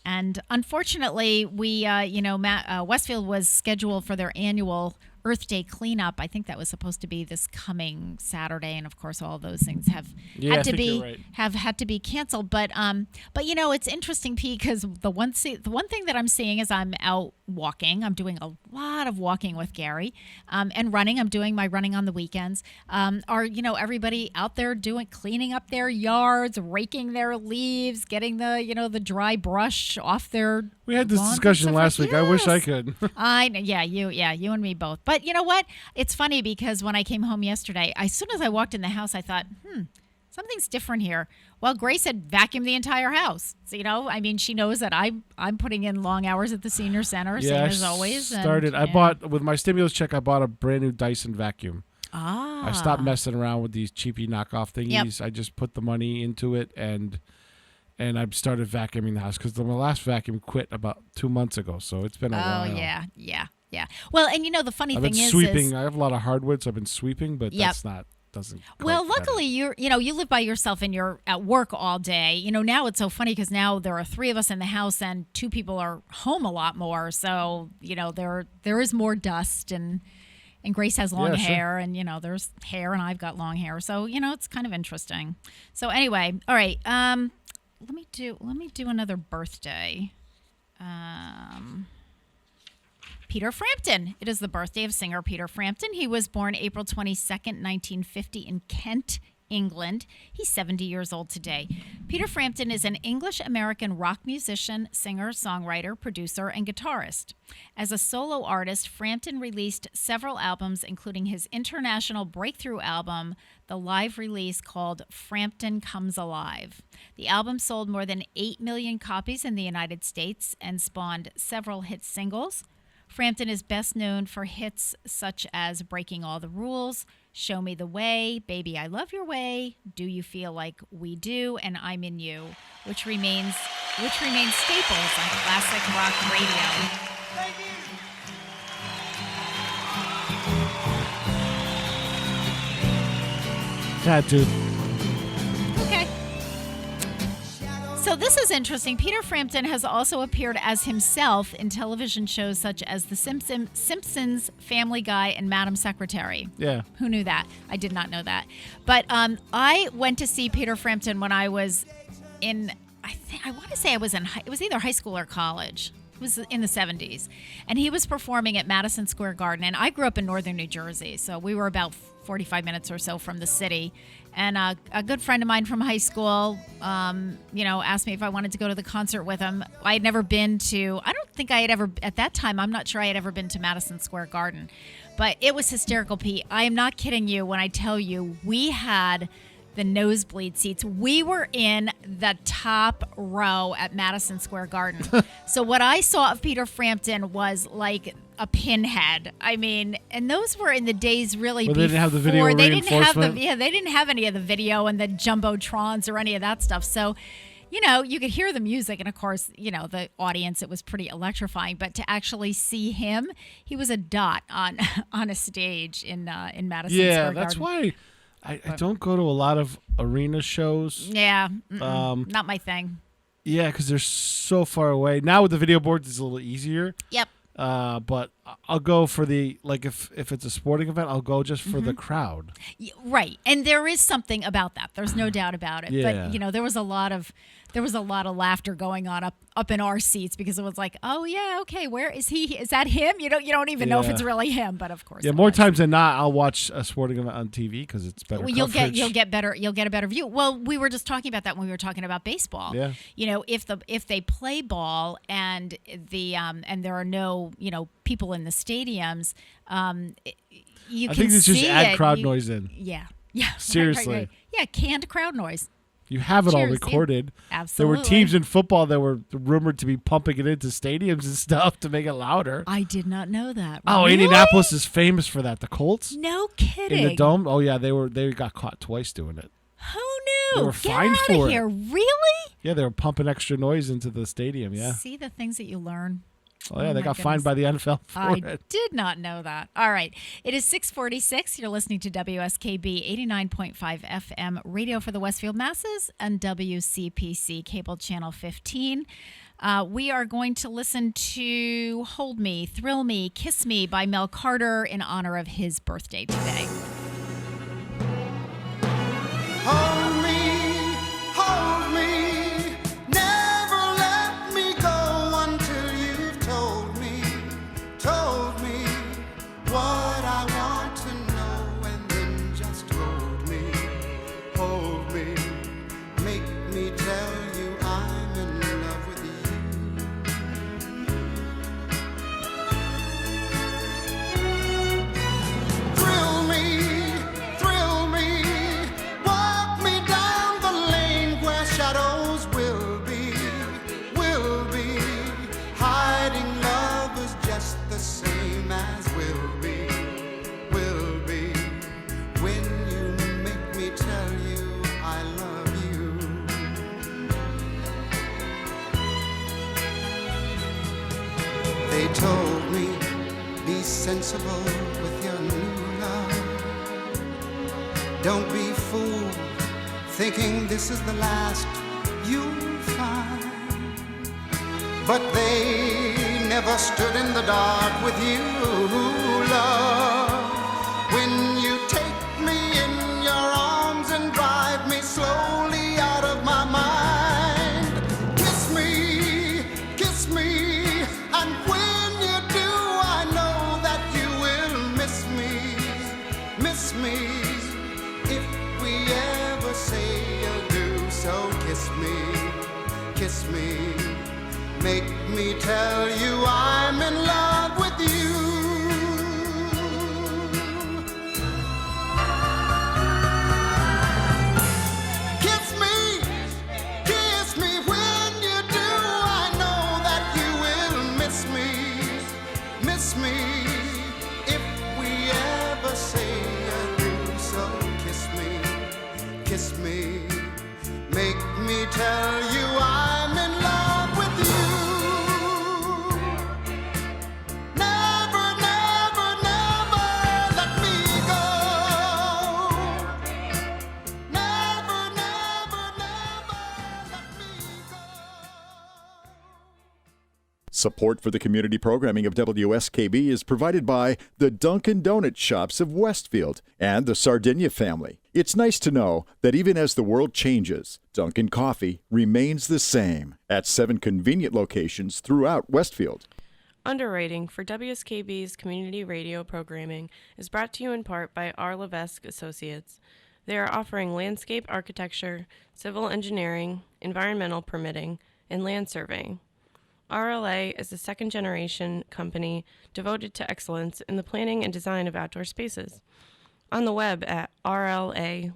And unfortunately, Westfield was scheduled for their annual Earth Day cleanup. I think that was supposed to be this coming Saturday, and of course, all those things have had to be canceled. But it's interesting, Pete, because the one thing that I'm seeing is I'm out walking. I'm doing a lot of walking with Gary, and running. I'm doing my running on the weekends. Everybody out there cleaning up their yards, raking their leaves, getting the dry brush off their. We had this discussion last week. Yes. I wish I could. You and me both. But you know what? It's funny because when I came home yesterday, as soon as I walked in the house, I thought, something's different here. Well, Grace had vacuumed the entire house. So, she knows that I'm putting in long hours at the senior center, same as always. I bought, with my stimulus check, I bought a brand new Dyson vacuum. Ah. I stopped messing around with these cheapy knockoff thingies. Yep. I just put the money into it, and I started vacuuming the house because my last vacuum quit about 2 months ago. So it's been a while. Oh, yeah. Well, and the funny I've thing been is sweeping. I have a lot of hardwood, so I've been sweeping, but that's not. Well, luckily you live by yourself and you're at work all day. Now it's so funny because now there are 3 of us in the house and 2 people are home a lot more. So there is more dust and Grace has long hair and there's hair and I've got long hair. So it's kind of interesting. So anyway, all right. Let me do another birthday. Peter Frampton. It is the birthday of singer Peter Frampton. He was born April 22nd, 1950 in Kent, England. He's 70 years old today. Peter Frampton is an English-American rock musician, singer, songwriter, producer, and guitarist. As a solo artist, Frampton released several albums, including his international breakthrough album, the live release called Frampton Comes Alive. The album sold more than 8 million copies in the United States and spawned several hit singles. Frampton is best known for hits such as Breaking All the Rules, Show Me the Way, Baby I Love Your Way, Do You Feel Like We Do, and I'm in You, which remains staples on classic rock radio. Yeah, dude. Okay. So this is interesting. Peter Frampton has also appeared as himself in television shows such as The Simpsons, Family Guy, and Madam Secretary. Yeah. Who knew that? I did not know that. But I went to see Peter Frampton when I was in, I want to say it was either high school or college. It was in the 70s. And he was performing at Madison Square Garden. And I grew up in northern New Jersey, so we were about 45 minutes or so from the city. And a good friend of mine from high school, asked me if I wanted to go to the concert with him. I had never been to, I don't think I had ever, at that time, I'm not sure I had ever been to Madison Square Garden. But it was hysterical, Pete. I am not kidding you when I tell you we had the nosebleed seats. We were in the top row at Madison Square Garden. So what I saw of Peter Frampton was like a pinhead. I mean, and those were in the days really before. They didn't have the video reinforcement. They didn't have any of the video and the jumbotrons or any of that stuff. So, you could hear the music, and of course, the audience, it was pretty electrifying. But to actually see him, he was a dot on a stage in Madison Square Garden. Yeah, that's why I don't go to a lot of arena shows. Yeah, not my thing. Yeah, because they're so far away. Now with the video boards, it's a little easier. Yep. But I'll go for if it's a sporting event, I'll go just for the crowd. Right, and there is something about that. There's no doubt about it. Yeah. But there was a lot of laughter going on up in our seats because it was like, oh yeah, okay, where is he? Is that him? You don't even know if it's really him, but of course. Yeah, more times than not, I'll watch a sporting event on TV because it's better. Well, you'll get a better view. Well, we were just talking about that when we were talking about baseball. Yeah. If they play ball and there are no people in the stadiums, you I can think it's see just add it. crowd noise in. Yeah. Seriously. Right. Yeah, canned crowd noise. You have it all Cheers, recorded. yeah. Absolutely. There were teams in football that were rumored to be pumping it into stadiums and stuff to make it louder. I did not know that. Oh, really? Indianapolis is famous for that. The Colts? No kidding. In the Dome? Oh, yeah, they got caught twice doing it. Who knew? They were fined Get out for of it. here. Really? Yeah, they were pumping extra noise into the stadium, yeah. See the things that you learn. Oh, yeah, they my got fined by the NFL for I it. did not know that. All right. It is 6:46. You're listening to WSKB 89.5 FM radio for the Westfield masses and WCPC cable channel 15. We are going to listen to Hold Me, Thrill Me, Kiss Me by Mel Carter in honor of his birthday today. Hold me, never let me go until you've told me what I want to know, and then just hold me, make me tell you I'm in love with you. told me, be sensible with your new love. Don't be fooled, thinking this is the last you'll find. But they never stood in the dark with you, love. When you take me in your arms and drive me slowly out of my mind, kiss me, and when you do, I know that you will miss me, if we ever say adieu. So kiss me, make me tell you I'm in love with you. Kiss me when you do, I know that you will miss me, if we ever say adieu. So kiss me, make me tell you I'm in love with you. Never, never, never let me go. Never, never, never let me go. Support for the community programming of WSKB is provided by the Dunkin' Donuts shops of Westfield and the Sardinia family. It's nice to know that even as the world changes, Dunkin' Coffee remains the same at 7 convenient locations throughout Westfield. Underwriting for WSKB's community radio programming is brought to you in part by R. Levesque Associates. They are offering landscape architecture, civil engineering, environmental permitting, and land surveying. RLA is a second-generation company devoted to excellence in the planning and design of outdoor spaces. On the web at rlaland.com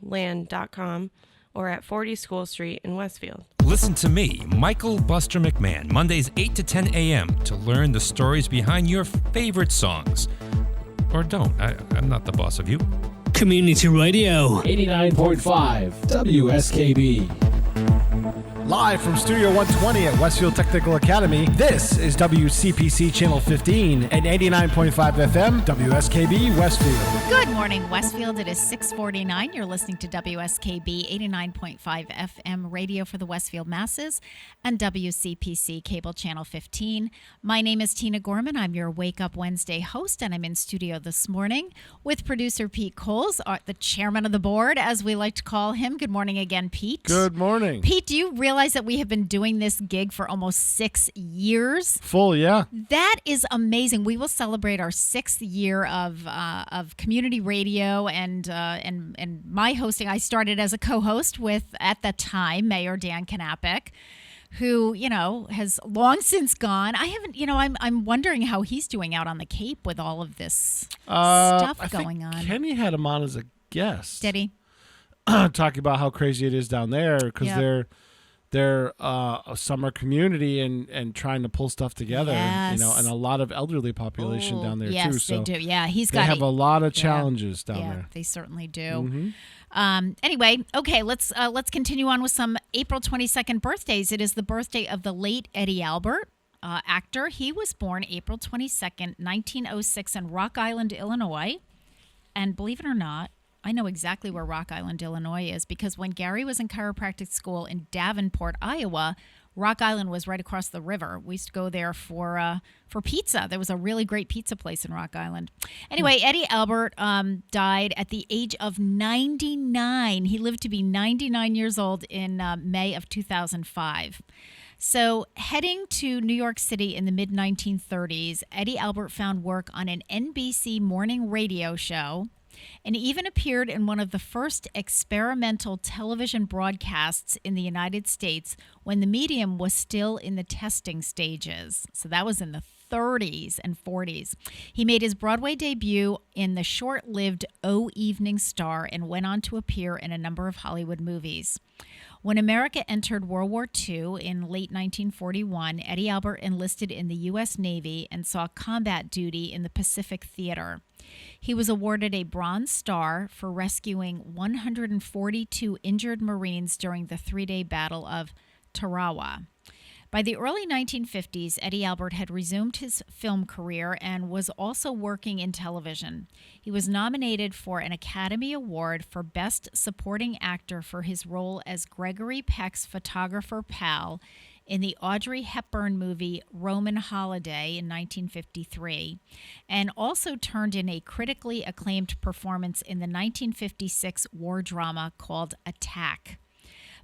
or at 40 School Street in Westfield. Listen to me, Michael Buster McMahon, Mondays 8 to 10 a.m. to learn the stories behind your favorite songs. Or don't. I'm not the boss of you. Community Radio 89.5 WSKB. Live from Studio 120 at Westfield Technical Academy, this is WCPC Channel 15 and 89.5 FM, WSKB Westfield. Good morning, Westfield. It is 6:49. You're listening to WSKB 89.5 FM radio for the Westfield masses and WCPC Cable Channel 15. My name is Tina Gorman. I'm your Wake Up Wednesday host, and I'm in studio this morning with producer Pete Coles, the chairman of the board, as we like to call him. Good morning again, Pete. Good morning. Pete, do you realize that we have been doing this gig for almost 6 years? Full, yeah. That is amazing. We will celebrate our 6th year of community radio and my hosting. I started as a co-host with, at the time, Mayor Dan Knappich, who, has long since gone. I haven't, I'm wondering how he's doing out on the Cape with all of this stuff going on. Kenny had him on as a guest. Did he? Talking about how crazy it is down there because they're a summer community and trying to pull stuff together. Yes. And a lot of elderly population down there too. Yes, So they do. Yeah, they have a lot of challenges down there. They certainly do. Mm-hmm. Anyway, okay, let's continue on with some April 22nd birthdays. It is the birthday of the late Eddie Albert, actor. He was born April 22nd, 1906 in Rock Island, Illinois. And believe it or not, I know exactly where Rock Island, Illinois is because when Gary was in chiropractic school in Davenport, Iowa, Rock Island was right across the river. We used to go there for pizza. There was a really great pizza place in Rock Island. Anyway, Eddie Albert died at the age of 99. He lived to be 99 years old in May of 2005. So heading to New York City in the mid-1930s, Eddie Albert found work on an NBC morning radio show and even appeared in one of the first experimental television broadcasts in the United States when the medium was still in the testing stages. So that was in the 30s and 40s. He made his Broadway debut in the short-lived O Evening Star and went on to appear in a number of Hollywood movies. When America entered World War II in late 1941, Eddie Albert enlisted in the U.S. Navy and saw combat duty in the Pacific Theater. He was awarded a Bronze Star for rescuing 142 injured Marines during the 3-day Battle of Tarawa. By the early 1950s, Eddie Albert had resumed his film career and was also working in television. He was nominated for an Academy Award for Best Supporting Actor for his role as Gregory Peck's photographer pal in the Audrey Hepburn movie Roman Holiday in 1953, and also turned in a critically acclaimed performance in the 1956 war drama called Attack.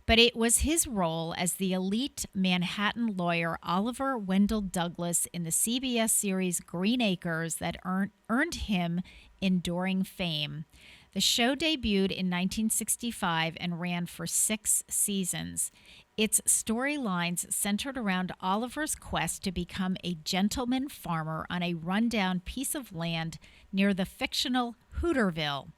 But it was his role as the elite Manhattan lawyer Oliver Wendell Douglas in the CBS series Green Acres that earned him enduring fame. The show debuted in 1965 and ran for 6 seasons. Its storylines centered around Oliver's quest to become a gentleman farmer on a rundown piece of land near the fictional Hooterville.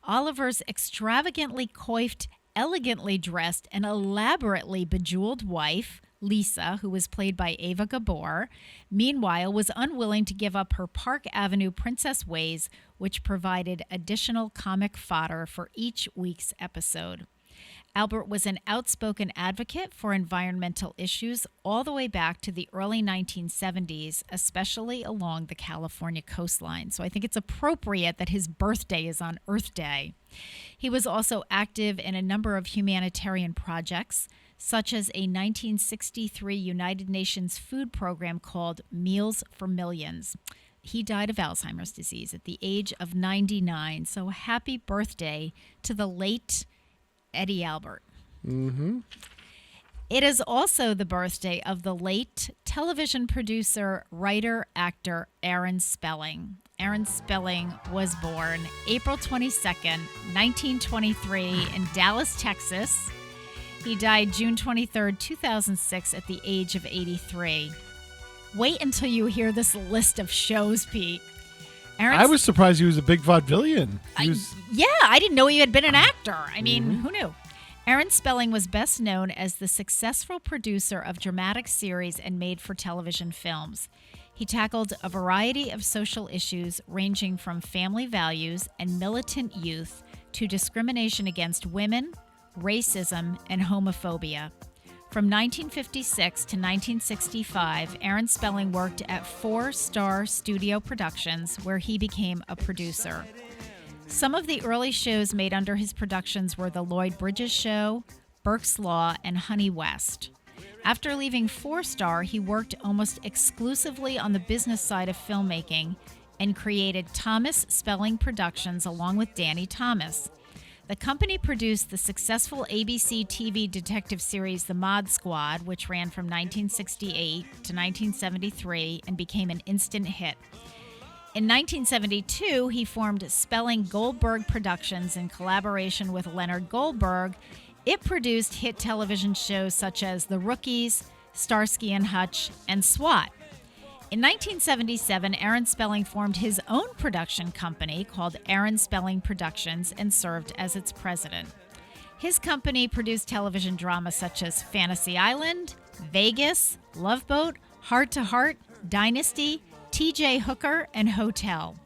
Oliver's extravagantly coiffed, elegantly dressed, and elaborately bejeweled wife, Lisa, who was played by Ava Gabor, meanwhile was unwilling to give up her Park Avenue princess ways, which provided additional comic fodder for each week's episode. Albert was an outspoken advocate for environmental issues all the way back to the early 1970s, especially along the California coastline. So I think it's appropriate that his birthday is on Earth Day. He was also active in a number of humanitarian projects, such as a 1963 United Nations food program called Meals for Millions. He died of Alzheimer's disease at the age of 99. So happy birthday to the late Eddie Albert. Mm-hmm. It is also the birthday of the late television producer, writer, actor Aaron Spelling. Aaron Spelling was born April 22nd, 1923 in Dallas, Texas. He died June 23rd, 2006 at the age of 83. Wait until you hear this list of shows, Pete. I was surprised he was a big vaudevillian. I didn't know he had been an actor. I mean, who knew? Aaron Spelling was best known as the successful producer of dramatic series and made-for-television films. He tackled a variety of social issues ranging from family values and militant youth to discrimination against women, racism, and homophobia. From 1956 to 1965, Aaron Spelling worked at 4-Star Studio Productions, where he became a producer. Some of the early shows made under his productions were The Lloyd Bridges Show, Burke's Law, and Honey West. After leaving 4-Star, he worked almost exclusively on the business side of filmmaking and created Thomas Spelling Productions along with Danny Thomas. The company produced the successful ABC TV detective series The Mod Squad, which ran from 1968 to 1973 and became an instant hit. In 1972, he formed Spelling Goldberg Productions in collaboration with Leonard Goldberg. It produced hit television shows such as The Rookies, Starsky and Hutch, and SWAT. In 1977, Aaron Spelling formed his own production company called Aaron Spelling Productions and served as its president. His company produced television dramas such as Fantasy Island, Vegas, Love Boat, Heart to Heart, Dynasty, T.J. Hooker, and Hotel.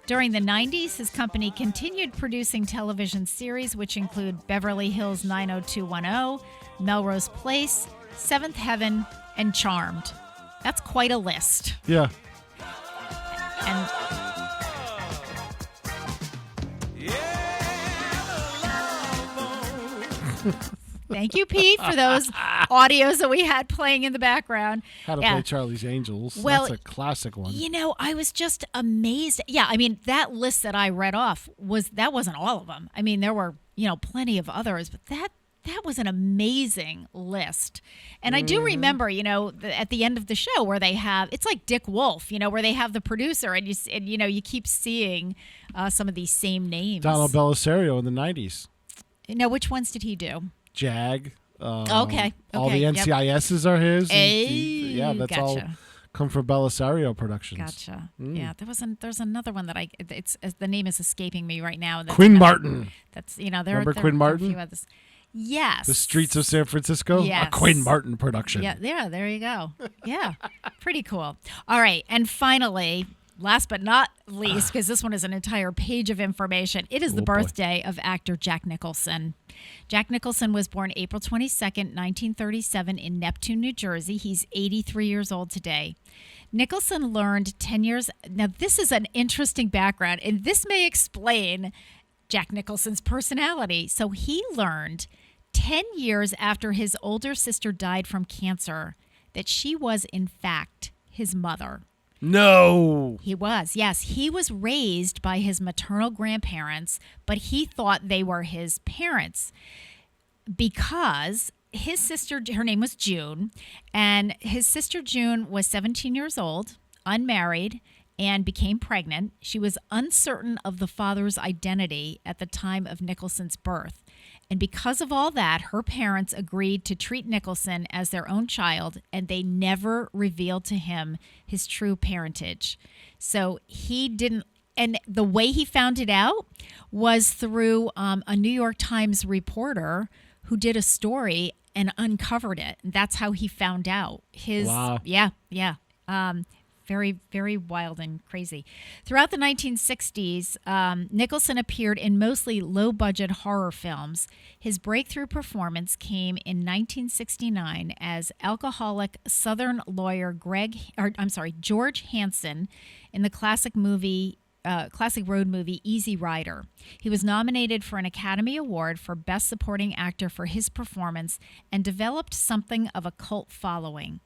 During the 90s, his company continued producing television series which include Beverly Hills 90210, Melrose Place, Seventh Heaven, and Charmed. That's quite a list. Yeah. And thank you, Pete, for those audios that we had playing in the background. How to Play Charlie's Angels. Well, that's a classic one. You know, I was just amazed. Yeah, I mean, that list that I read off wasn't all of them. I mean, there were, plenty of others, but that was an amazing list. And I do remember, at the end of the show where they have, it's like Dick Wolf, where they have the producer and you keep seeing some of these same names. Donald Belisario in the 90s. Which ones did he do? Jag. Okay. All the NCISs are his. Hey, that's gotcha. all come from Belisario Productions. Gotcha. Yeah, there's another one that it's the name is escaping me right now. Quinn Martin. That's Remember Quinn Martin? There are a few others. Yes. The Streets of San Francisco? Yes. A Quinn Martin production. Yeah, there you go. Yeah, pretty cool. All right, and finally, last but not least, because this one is an entire page of information, it is the birthday of actor Jack Nicholson. Jack Nicholson was born April 22nd, 1937 in Neptune, New Jersey. He's 83 years old today. Nicholson learned 10 years. Now, this is an interesting background, and this may explain Jack Nicholson's personality. So he learned 10 years after his older sister died from cancer that she was, in fact, his mother. No. He was, yes. He was raised by his maternal grandparents, but he thought they were his parents because his sister, her name was June, and his sister June was 17 years old, unmarried, and became pregnant. She was uncertain of the father's identity at the time of Nicholson's birth. And because of all that, her parents agreed to treat Nicholson as their own child, and they never revealed to him his true parentage. So he didn't, and the way he found it out was through a New York Times reporter who did a story and uncovered it. And that's how he found out. Wow. Yeah. Very, very wild and crazy. Throughout the 1960s, Nicholson appeared in mostly low-budget horror films. His breakthrough performance came in 1969 as alcoholic Southern lawyer George Hansen in the classic road movie Easy Rider. He was nominated for an Academy Award for Best Supporting Actor for his performance and developed something of a cult following.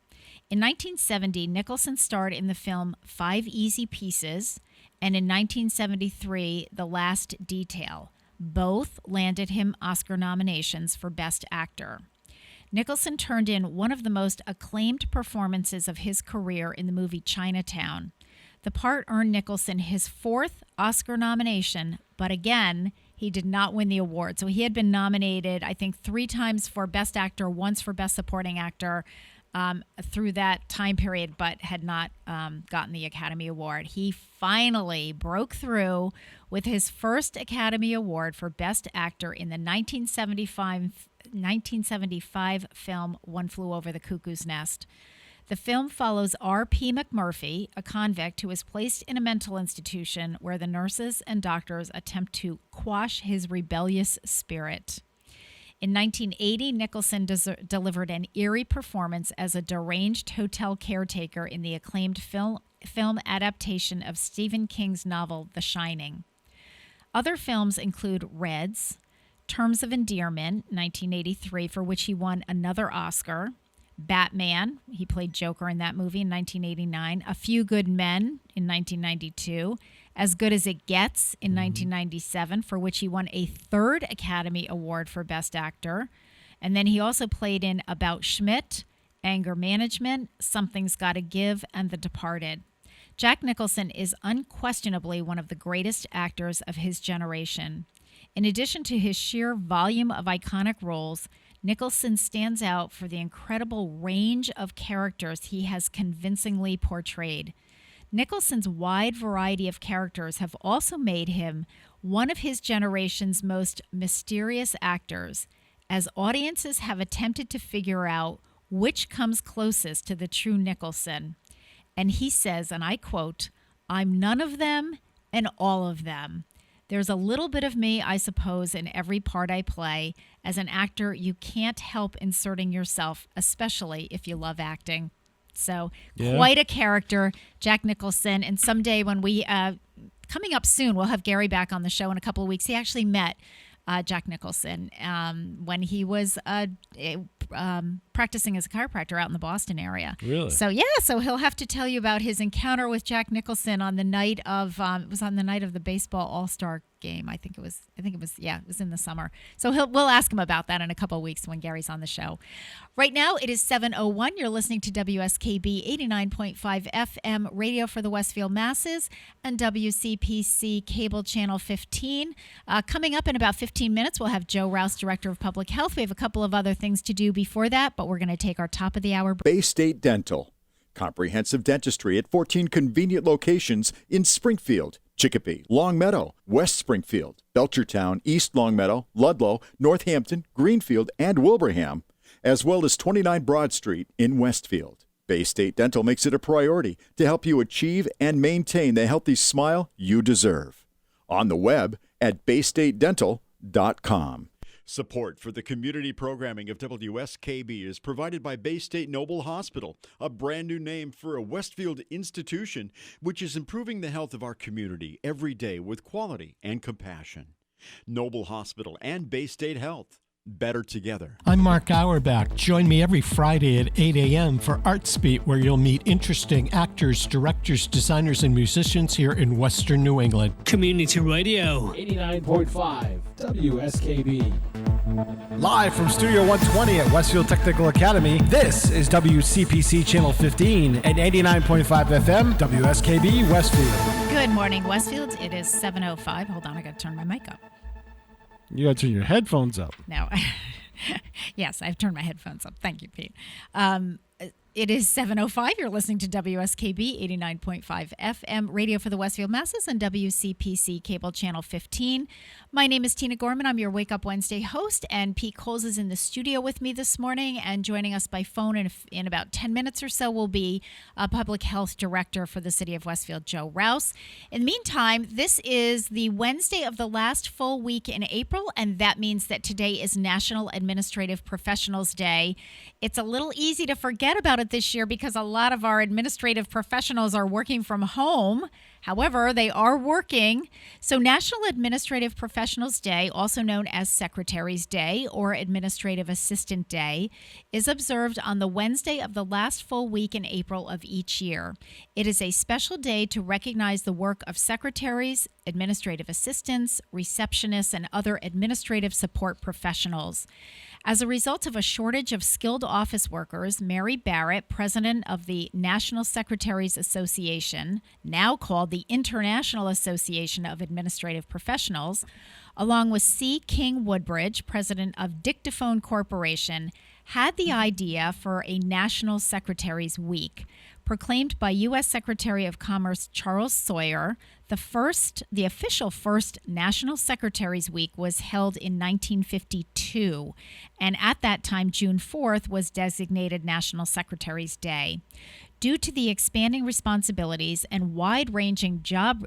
In 1970, Nicholson starred in the film 5 Easy Pieces, and in 1973, The Last Detail. Both landed him Oscar nominations for Best Actor. Nicholson turned in one of the most acclaimed performances of his career in the movie Chinatown. The part earned Nicholson his 4th Oscar nomination, but again, he did not win the award. So he had been nominated, I think, 3 times for Best Actor, once for Best Supporting Actor, through that time period, but had not gotten the Academy Award. He finally broke through with his first Academy Award for Best Actor in the 1975 film One Flew Over the Cuckoo's Nest. The film follows R.P. McMurphy, a convict who is placed in a mental institution where the nurses and doctors attempt to quash his rebellious spirit. In 1980, Nicholson delivered an eerie performance as a deranged hotel caretaker in the acclaimed film adaptation of Stephen King's novel The Shining. Other films include Reds, Terms of Endearment, 1983, for which he won another Oscar, Batman, he played Joker in that movie in 1989, A Few Good Men in 1992, As Good as It Gets in 1997, for which he won a 3rd Academy Award for Best Actor. And then he also played in About Schmidt, Anger Management, Something's Gotta Give, and The Departed. Jack Nicholson is unquestionably one of the greatest actors of his generation. In addition to his sheer volume of iconic roles, Nicholson stands out for the incredible range of characters he has convincingly portrayed. Nicholson's wide variety of characters have also made him one of his generation's most mysterious actors, as audiences have attempted to figure out which comes closest to the true Nicholson. And he says, and I quote, "I'm none of them and all of them. There's a little bit of me, I suppose, in every part I play. As an actor, you can't help inserting yourself, especially if you love acting." So quite a character, Jack Nicholson. And someday when we, coming up soon, we'll have Gary back on the show in a couple of weeks. He actually met Jack Nicholson when he was practicing as a chiropractor out in the Boston area. Really? So so he'll have to tell you about his encounter with Jack Nicholson on the night of it was on the night of the baseball All-Star game. It was in the summer. So we'll ask him about that in a couple of weeks when Gary's on the show. Right now it is 7:01. You're listening to WSKB 89.5 FM radio for the Westfield masses and WCPC cable channel 15. Coming up in about 15 minutes, we'll have Joe Rouse, Director of Public Health. We have a couple of other things to do before that, but we're going to take our top of the hour break. Bay State Dental. Comprehensive dentistry at 14 convenient locations in Springfield, Chicopee, Longmeadow, West Springfield, Belchertown, East Longmeadow, Ludlow, Northampton, Greenfield, and Wilbraham, as well as 29 Broad Street in Westfield. Bay State Dental makes it a priority to help you achieve and maintain the healthy smile you deserve. On the web at baystatedental.com. Support for the community programming of WSKB is provided by Bay State Noble Hospital, a brand new name for a Westfield institution which is improving the health of our community every day with quality and compassion. Noble Hospital and Bay State Health. Better together. I'm Mark Auerbach. Join me every Friday at 8 a.m. for Arts Beat, where you'll meet interesting actors, directors, designers, and musicians here in Western New England. Community Radio. 89.5 WSKB. Live from Studio 120 at Westfield Technical Academy, this is WCPC Channel 15 and 89.5 FM, WSKB Westfield. Good morning, Westfield. It is 7:05. Hold on, I got to turn my mic up. You got to turn your headphones up. No. Yes, I've turned my headphones up. Thank you, Pete. It is 7:05. You're listening to WSKB 89.5 FM, radio for the Westfield Masses, and WCPC Cable Channel 15. My name is Tina Gorman. I'm your Wake Up Wednesday host, and Pete Coles is in the studio with me this morning, and joining us by phone in about 10 minutes or so will be Public Health Director for the City of Westfield, Joe Rouse. In the meantime, this is the Wednesday of the last full week in April, and that means that today is National Administrative Professionals Day. It's a little easy to forget about it this year because a lot of our administrative professionals are working from home. However, they are working. So National Administrative Professionals Day, also known as Secretary's Day or Administrative Assistant Day, is observed on the Wednesday of the last full week in April of each year. It is a special day to recognize the work of secretaries, administrative assistants, receptionists, and other administrative support professionals. As a result of a shortage of skilled office workers, Mary Barrett, president of the National Secretaries Association, now called the International Association of Administrative Professionals, along with C. King Woodbridge, president of Dictaphone Corporation, had the idea for a National Secretaries Week. Proclaimed by U.S. Secretary of Commerce Charles Sawyer, the official first National Secretaries Week was held in 1952, and at that time, June 4th was designated National Secretaries Day. Due to the expanding responsibilities and wide-ranging job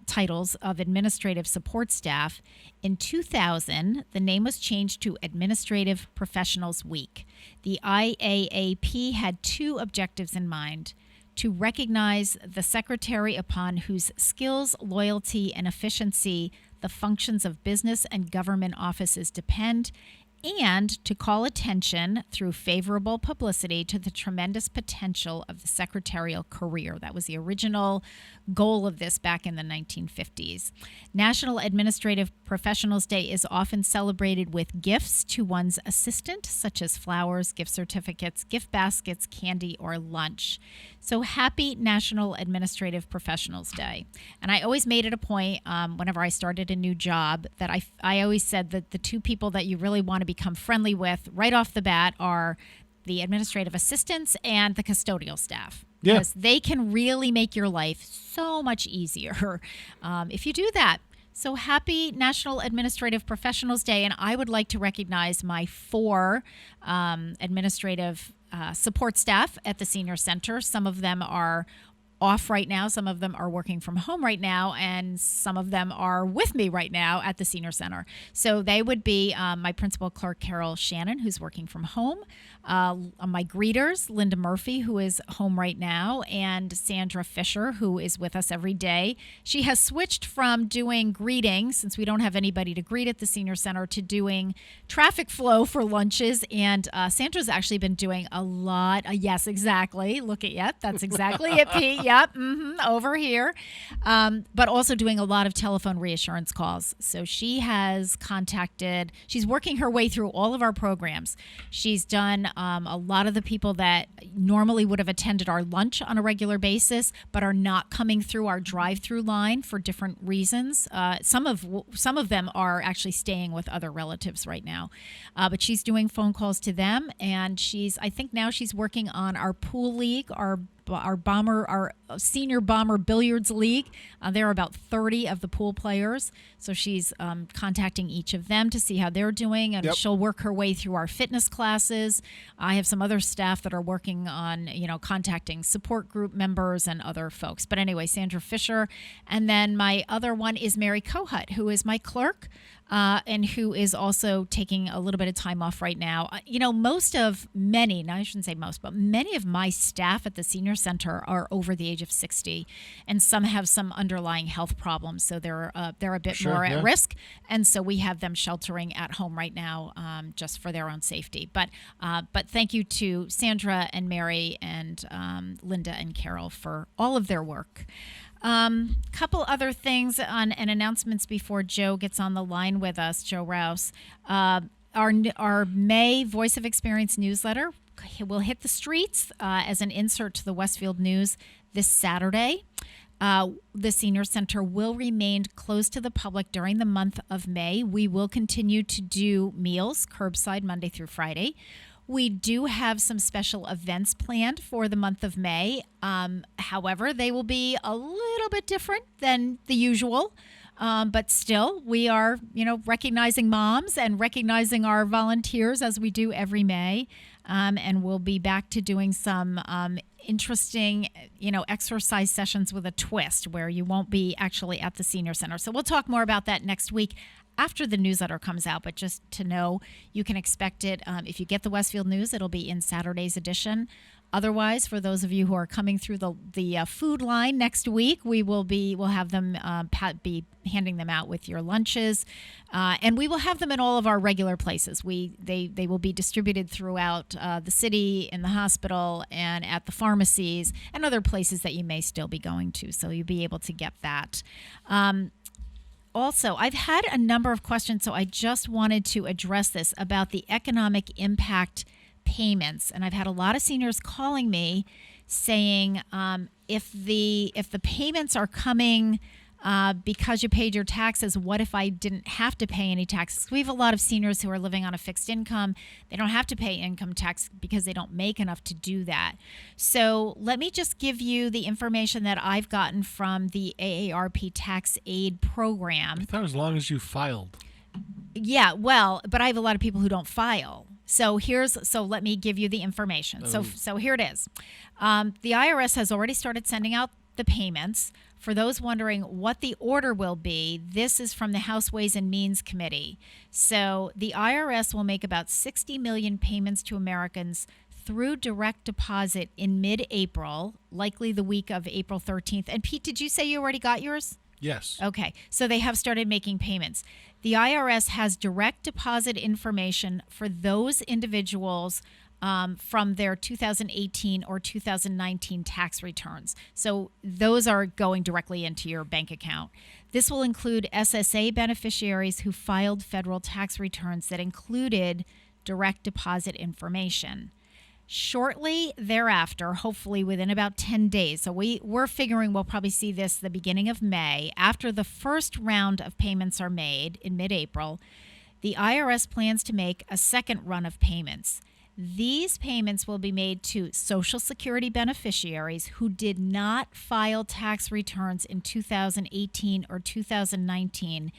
titles of administrative support staff, in 2000, the name was changed to Administrative Professionals Week. The IAAP had two objectives in mind: to recognize the secretary upon whose skills, loyalty, and efficiency the functions of business and government offices depend, and to call attention through favorable publicity to the tremendous potential of the secretarial career. That was the original goal of this back in the 1950s. National Administrative Professionals Day is often celebrated with gifts to one's assistant, such as flowers, gift certificates, gift baskets, candy, or lunch. So happy National Administrative Professionals Day. And I always made it a point whenever I started a new job that I always said that the two people that you really want to become friendly with right off the bat are the administrative assistants and the custodial staff. Yeah. Because they can really make your life so much easier if you do that. So happy National Administrative Professionals Day, and I would like to recognize my 4 administrative support staff at the Senior Center. Some of them are off right now, some of them are working from home right now, and some of them are with me right now at the Senior Center. So they would be my principal clerk, Carol Shannon, who's working from home, my greeters, Linda Murphy, who is home right now, and Sandra Fisher, who is with us every day. She has switched from doing greetings, since we don't have anybody to greet at the Senior Center, to doing traffic flow for lunches, and Sandra's actually been doing a lot. Yes, exactly. Look at, yep, that's exactly it, Pete. Yep, over here. But also doing a lot of telephone reassurance calls. So she's working her way through all of our programs. She's done a lot of the people that normally would have attended our lunch on a regular basis, but are not coming through our drive-through line for different reasons. Some of them are actually staying with other relatives right now. But she's doing phone calls to them, and I think now she's working on our pool league, our senior bomber billiards league. There are about 30 of the pool players, so she's contacting each of them to see how they're doing, and she'll work her way through our fitness classes. I have some other staff that are working on, contacting support group members and other folks. But anyway, Sandra Fisher, and then my other one is Mary Kohut, who is my clerk. And who is also taking a little bit of time off right now. Many of my staff at the senior center are over the age of 60, and some have some underlying health problems, so they're a bit more at risk, and so we have them sheltering at home right now, just for their own safety. But thank you to Sandra and Mary and Linda and Carol for all of their work. Couple other things and announcements before Joe gets on the line with us, Joe Rouse. Our May Voice of Experience newsletter will hit the streets as an insert to the Westfield News this Saturday. The Senior Center will remain closed to the public during the month of May. We will continue to do meals, curbside, Monday through Friday. We do have some special events planned for the month of May. However, they will be a little bit different than the usual. But still, we are, recognizing moms and recognizing our volunteers as we do every May. And we'll be back to doing some interesting, exercise sessions with a twist where you won't be actually at the Senior Center. So we'll talk more about that next week after the newsletter comes out, but just to know, you can expect it. If you get the Westfield News, it'll be in Saturday's edition. Otherwise, for those of you who are coming through the food line next week, we'll have them be handing them out with your lunches, and we will have them in all of our regular places. They will be distributed throughout the city, in the hospital, and at the pharmacies and other places that you may still be going to. So you'll be able to get that. Also, I've had a number of questions, so I just wanted to address this about the economic impact payments. And I've had a lot of seniors calling me saying, if the payments are coming because you paid your taxes, what if I didn't have to pay any taxes? We have a lot of seniors who are living on a fixed income. They don't have to pay income tax because they don't make enough to do that. So let me just give you the information that I've gotten from the AARP Tax Aid Program. I thought as long as you filed. Yeah, well, but I have a lot of people who don't file. So let me give you the information. So here it is. The IRS has already started sending out the payments. For those wondering what the order will be, this is from the House Ways and Means Committee. So the IRS will make about 60 million payments to Americans through direct deposit in mid-April, likely the week of April 13th. And Pete, did you say you already got yours? Yes. Okay, so they have started making payments. The IRS has direct deposit information for those individuals from their 2018 or 2019 tax returns. So those are going directly into your bank account. This will include SSA beneficiaries who filed federal tax returns that included direct deposit information. Shortly thereafter, hopefully within about 10 days, so we're figuring we'll probably see this the beginning of May, after the first round of payments are made in mid-April, the IRS plans to make a second run of payments. These payments will be made to Social Security beneficiaries who did not file tax returns in 2018 or 2019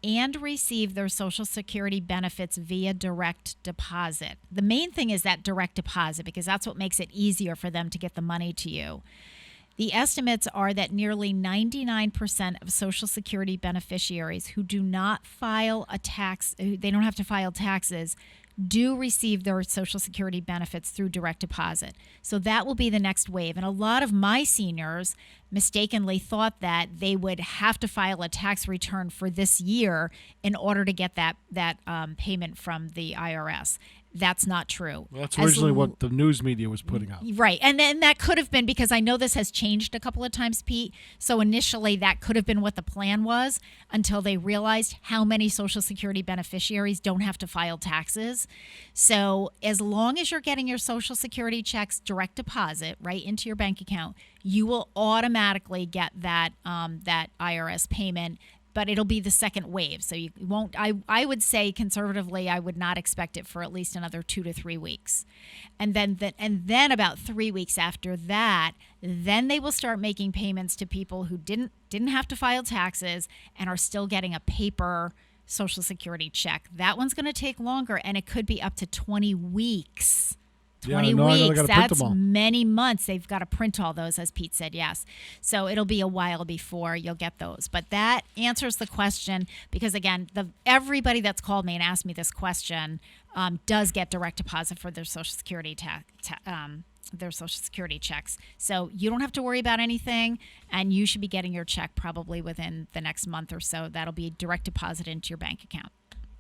and receive their Social Security benefits via direct deposit. The main thing is that direct deposit, because that's what makes it easier for them to get the money to you. The estimates are that nearly 99% of Social Security beneficiaries who do not file a tax, they don't have to file taxes, do receive their Social Security benefits through direct deposit. So that will be the next wave. And a lot of my seniors mistakenly thought that they would have to file a tax return for this year in order to get that payment from the IRS. That's not true. Well, that's originally what the news media was putting out. Right. And then that could have been, because I know this has changed a couple of times, Pete. So initially that could have been what the plan was until they realized how many Social Security beneficiaries don't have to file taxes. So as long as you're getting your Social Security checks direct deposit right into your bank account, you will automatically get that IRS payment but it'll be the second wave. So you won't, I would say conservatively, I would not expect it for at least another 2 to 3 weeks. And then about 3 weeks after that, then they will start making payments to people who didn't have to file taxes and are still getting a paper Social Security check. That one's going to take longer, and it could be up to 20 weeks. 20 weeks. That's many months. They've got to print all those, as Pete said, yes. So it'll be a while before you'll get those. But that answers the question because, again, everybody that's called me and asked me this question does get direct deposit for their Social Security their Social Security checks. So you don't have to worry about anything, and you should be getting your check probably within the next month or so. That'll be direct deposit into your bank account.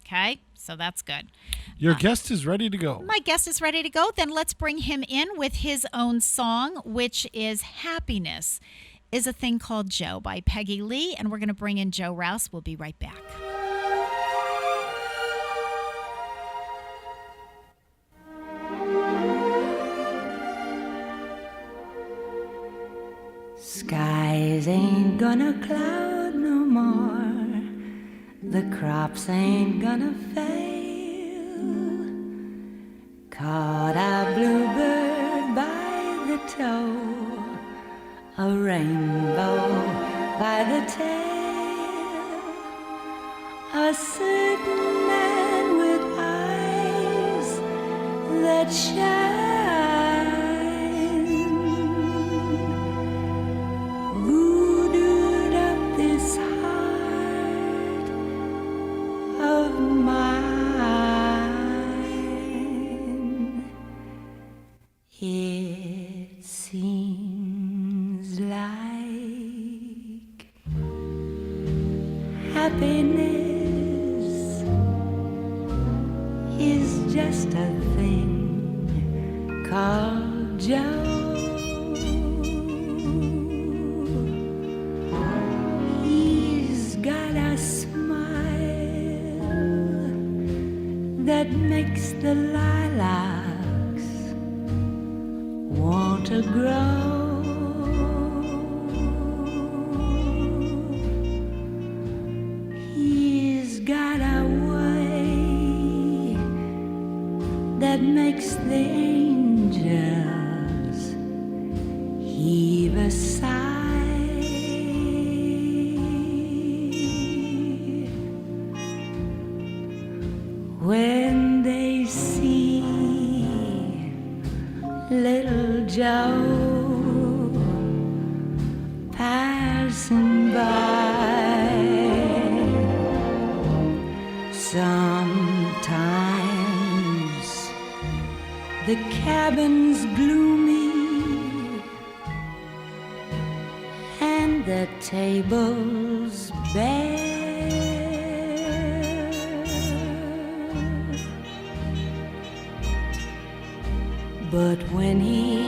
Okay, so that's good. Your guest is ready to go. My guest is ready to go. Then let's bring him in with his own song, which is Happiness is a Thing Called Joe by Peggy Lee. And we're going to bring in Joe Rouse. We'll be right back. Skies ain't gonna cloud no more. The crops ain't gonna fail. Caught a bluebird by the toe, a rainbow by the tail. A certain man with eyes that shine voodooed up this heart of mine. It seems like happiness is just a thing called Joe. He's got a smile that makes the lilacs want to grow. He's got a way that makes the angels heave a sigh. When they see little Joe passing by, sometimes the cabin's gloomy and the table's bare. But when he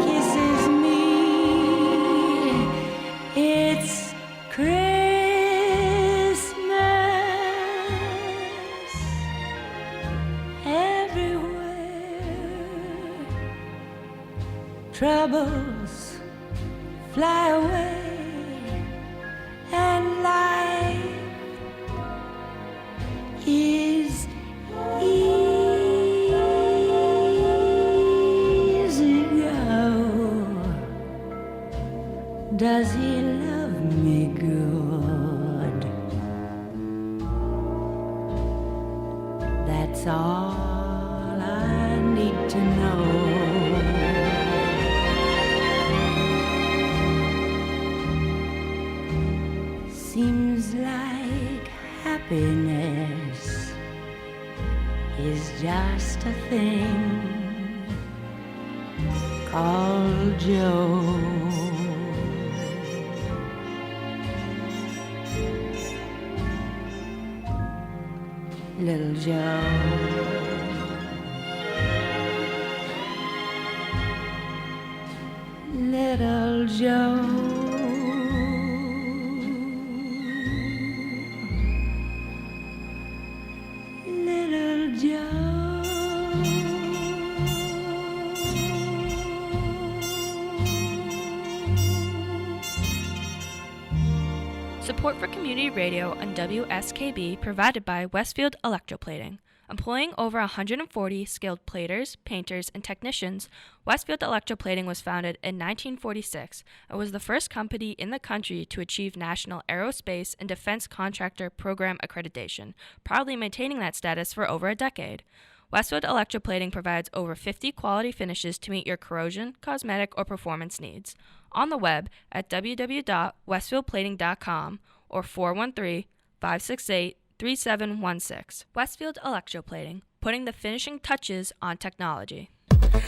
kisses me, it's Christmas everywhere. Troubles fly away and life is easy. Does he love me good? That's all I need to know. Seems like happiness is just a thing called Joe. Little Joe, little Joe, little Joe. Support for community radio on WSKB provided by Westfield Electroplating. Employing over 140 skilled platers, painters, and technicians, Westfield Electroplating was founded in 1946 and was the first company in the country to achieve National Aerospace and Defense Contractor Program accreditation, proudly maintaining that status for over a decade. Westfield Electroplating provides over 50 quality finishes to meet your corrosion, cosmetic, or performance needs. On the web at www.westfieldplating.com or 413-568-3716. Westfield Electroplating, putting the finishing touches on technology.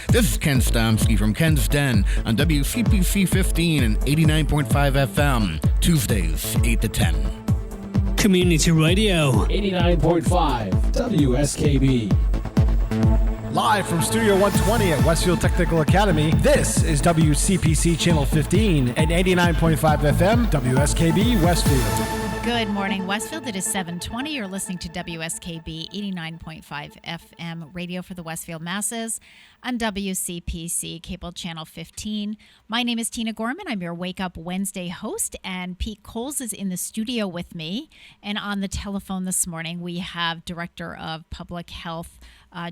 This is Ken Stomsky from Ken's Den on WCPC 15 and 89.5 FM, Tuesdays, 8 to 10. Community Radio. 89.5 WSKB. Live from Studio 120 at Westfield Technical Academy, this is WCPC Channel 15 and 89.5 FM, WSKB Westfield. Good morning, Westfield. It is 7:20. You're listening to WSKB 89.5 FM radio for the Westfield masses on WCPC Cable Channel 15. My name is Tina Gorman. I'm your Wake Up Wednesday host, and Pete Coles is in the studio with me. And on the telephone this morning, we have Director of Public Health,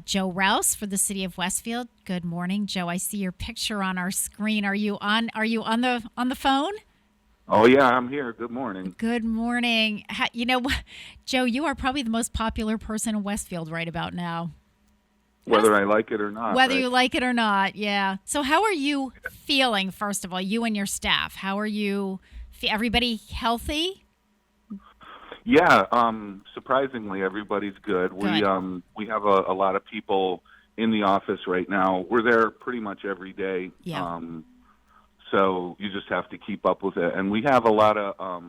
Joe Rouse for the City of Westfield. Good morning, Joe. I see your picture on our screen. Are you on the phone? Oh, yeah, I'm here. Good morning. Good morning. You know, Joe, you are probably the most popular person in Westfield right about now. Whether I like it or not. Whether right? you like it or not, yeah. So how are you feeling, first of all, you and your staff? How are you? Everybody healthy? Yeah, surprisingly, everybody's good. We have a lot of people in the office right now. We're there pretty much every day. Yeah. So you just have to keep up with it. And we have a lot of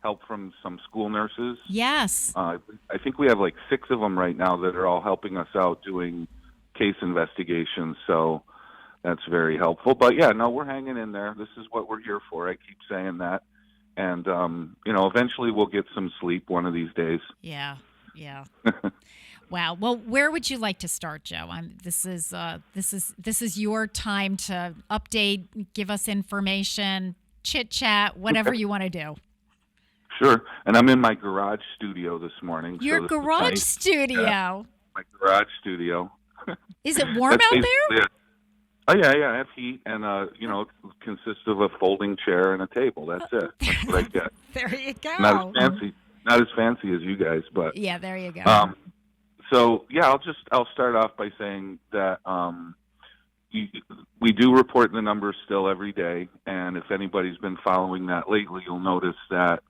help from some school nurses. Yes. I think we have like 6 of them right now that are all helping us out doing case investigations. So that's very helpful. But, yeah, no, we're hanging in there. This is what we're here for. I keep saying that. And, eventually we'll get some sleep one of these days. Yeah. Wow. Well, where would you like to start, Joe? This is your time to update, give us information, chit chat, whatever you want to do. Sure. And I'm in my garage studio this morning. Your garage studio. Yeah, my garage studio. Is it warm out there? It. Oh yeah. I have heat, and it consists of a folding chair and a table. That's it. That's what I get. There you go. Not as fancy as you guys, but yeah, there you go. So yeah, I'll start off by saying that we do report the numbers still every day, and if anybody's been following that lately, you'll notice that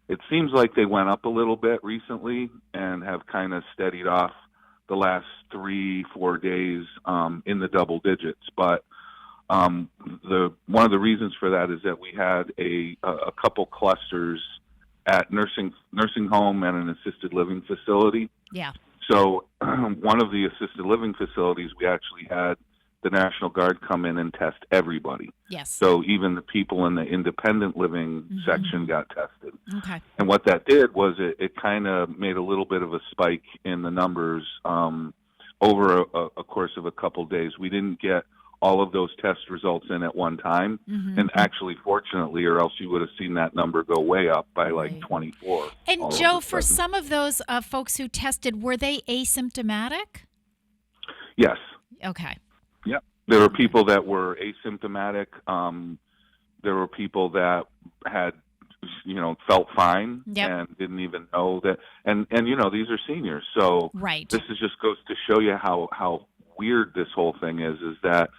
it seems like they went up a little bit recently and have kind of steadied off the last 3-4 days in the double digits. But one of the reasons for that is that we had a couple clusters at nursing home and an assisted living facility. Yeah. So one of the assisted living facilities, we actually had the National Guard come in and test everybody. Yes. So even the people in the independent living section got tested. Okay. And what that did was it kind of made a little bit of a spike in the numbers over a course of a couple days. We didn't get all of those test results in at one time. And actually, fortunately, or else you would have seen that number go way up by like 24. And Joe, for some of those folks who tested, were they asymptomatic? Yes. Okay. Yep. There were people that were asymptomatic. There were people that had, felt fine and didn't even know that. And these are seniors. So right. This just goes to show you how weird this whole thing is that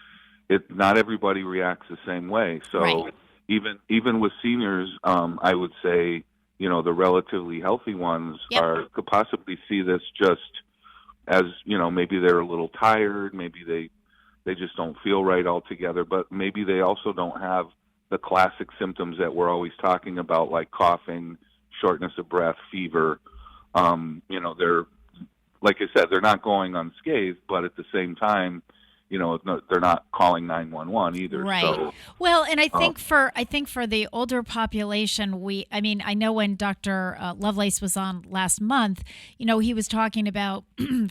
not everybody reacts the same way. So right. even with seniors, I would say, the relatively healthy ones could possibly see this just as, maybe they're a little tired, maybe they just don't feel right altogether, but maybe they also don't have the classic symptoms that we're always talking about, like coughing, shortness of breath, fever. They're, like I said, they're not going unscathed, but at the same time, they're not calling 911 either. Right. So, well, and I think for the older population, I know when Dr. Lovelace was on last month, he was talking about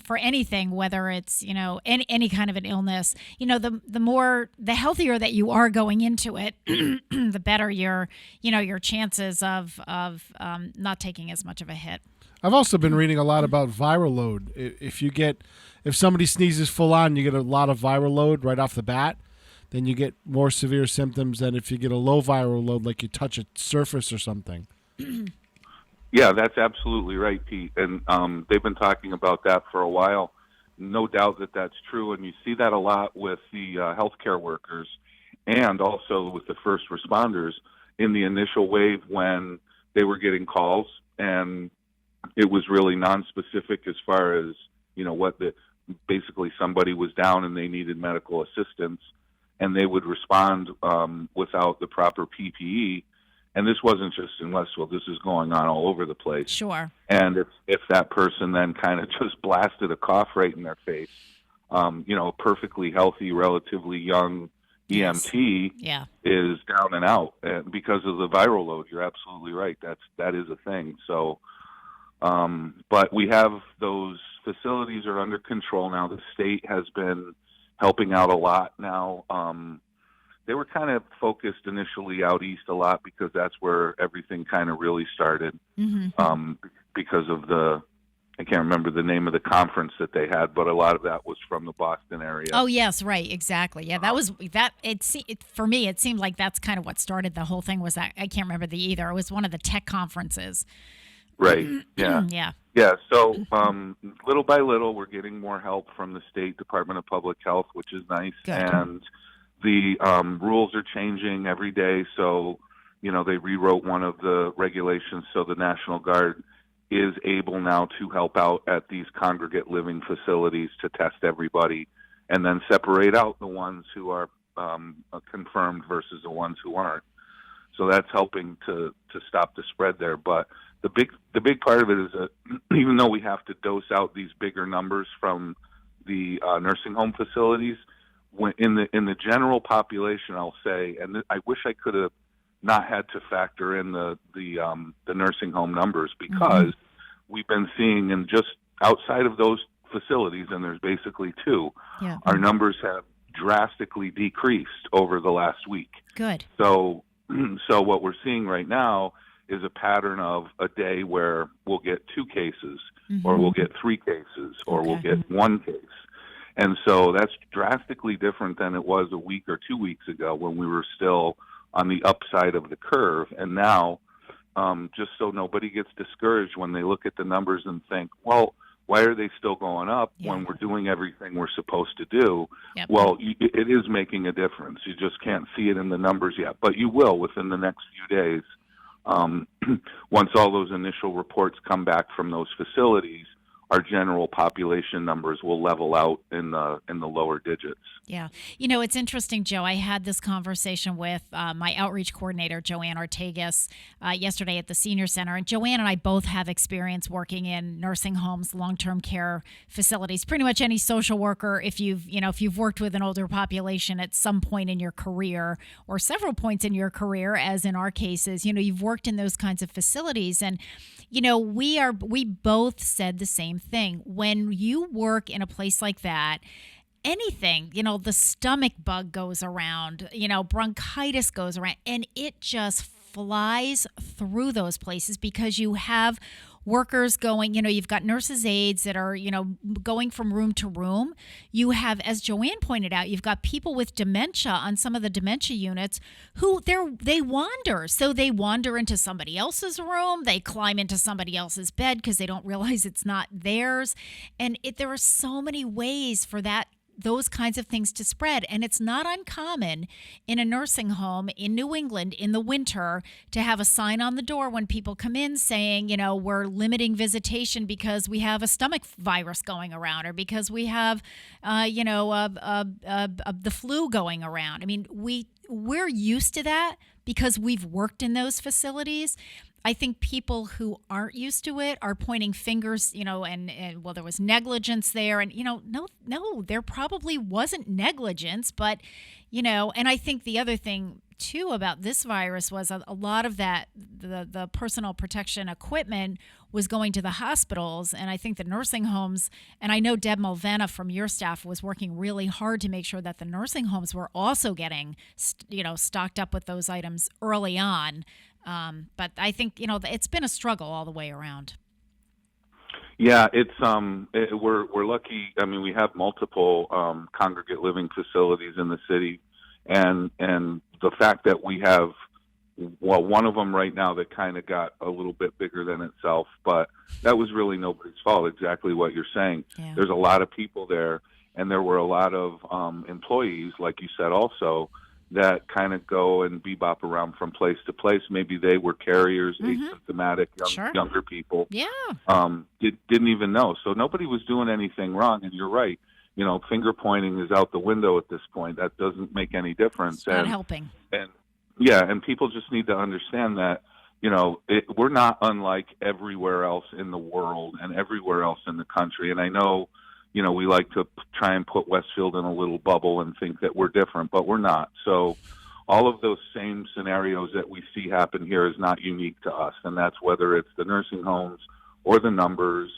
for anything, whether it's any kind of an illness, the healthier that you are going into it, the better your chances of not taking as much of a hit. I've also been reading a lot about viral load. If somebody sneezes full on, you get a lot of viral load right off the bat. Then you get more severe symptoms than if you get a low viral load, like you touch a surface or something. Yeah, that's absolutely right, Pete. And they've been talking about that for a while. No doubt that that's true. And you see that a lot with the healthcare workers and also with the first responders in the initial wave when they were getting calls, and it was really nonspecific as far as, basically somebody was down and they needed medical assistance, and they would respond without the proper PPE. And this wasn't just in Westfield. This is going on all over the place. Sure. And if that person then kind of just blasted a cough right in their face, perfectly healthy, relatively young EMT is down and out. And because of the viral load, you're absolutely right. That is a thing. So, but we have those facilities are under control now. The state has been helping out a lot now. They were kind of focused initially out east a lot because that's where everything kind of really started. Mm-hmm. Because of I can't remember the name of the conference that they had, but a lot of that was from the Boston area. Oh yes, right, exactly. Yeah, that was that. For me, it seemed like that's kind of what started the whole thing. Was that I can't remember either. It was one of the tech conferences. Right. Yeah. Yeah. Yeah. So little by little, we're getting more help from the State Department of Public Health, which is nice. Good. And the rules are changing every day. So, they rewrote one of the regulations so the National Guard is able now to help out at these congregate living facilities to test everybody and then separate out the ones who are confirmed versus the ones who aren't. So that's helping to stop the spread there. But the big part of it is that even though we have to dose out these bigger numbers from the nursing home facilities, in the general population, I'll say, and I wish I could have not had to factor in the nursing home numbers, because we've been seeing, and just outside of those facilities, and there's basically two, our numbers have drastically decreased over the last week. Good. So what we're seeing right now is a pattern of a day where we'll get 2 cases, or we'll get 3 cases, or we'll get 1 case. And so that's drastically different than it was a week or 2 weeks ago when we were still on the upside of the curve. And now, just so nobody gets discouraged when they look at the numbers and think, well, why are they still going up when we're doing everything we're supposed to do? Yep. Well, it is making a difference. You just can't see it in the numbers yet, but you will within the next few days. Once all those initial reports come back from those facilities, our general population numbers will level out in the lower digits. Yeah. It's interesting, Joe. I had this conversation with my outreach coordinator, Joanne Ortegas, yesterday at the Senior Center. And Joanne and I both have experience working in nursing homes, long-term care facilities. Pretty much any social worker, if you've worked with an older population at some point in your career or several points in your career, as in our cases, you've worked in those kinds of facilities. And, we both said the same thing. When you work in a place like that, anything, the stomach bug goes around, bronchitis goes around, and it just flies through those places because you have workers going, you've got nurses' aides that are, going from room to room. You have, as Joanne pointed out, you've got people with dementia on some of the dementia units who they wander. So they wander into somebody else's room. They climb into somebody else's bed because they don't realize it's not theirs. And there are so many ways for those kinds of things to spread. And it's not uncommon in a nursing home in New England in the winter to have a sign on the door when people come in saying, we're limiting visitation because we have a stomach virus going around, or because we have, the flu going around. I mean, we're used to that because we've worked in those facilities. I think people who aren't used to it are pointing fingers, and well, there was negligence there. And, no, there probably wasn't negligence. But, and I think the other thing, too, about this virus was a lot of that, the personal protection equipment was going to the hospitals, and I think the nursing homes, and I know Deb Mulvanna from your staff was working really hard to make sure that the nursing homes were also getting, stocked up with those items early on. But I think, it's been a struggle all the way around. Yeah, it's we're lucky. I mean, we have multiple congregate living facilities in the city, and the fact that we have, well, one of them right now that kind of got a little bit bigger than itself, but that was really nobody's fault. Exactly what you're saying. Yeah. There's a lot of people there, and there were a lot of employees, like you said, also that kind of go and bebop around from place to place. Maybe they were carriers, asymptomatic, younger people. Yeah. Didn't even know. So nobody was doing anything wrong. And you're right. Finger pointing is out the window at this point. That doesn't make any difference. It's not helping. And people just need to understand that, we're not unlike everywhere else in the world and everywhere else in the country. And I know, we like to try and put Westfield in a little bubble and think that we're different, but we're not. So all of those same scenarios that we see happen here is not unique to us. And that's whether it's the nursing homes or the numbers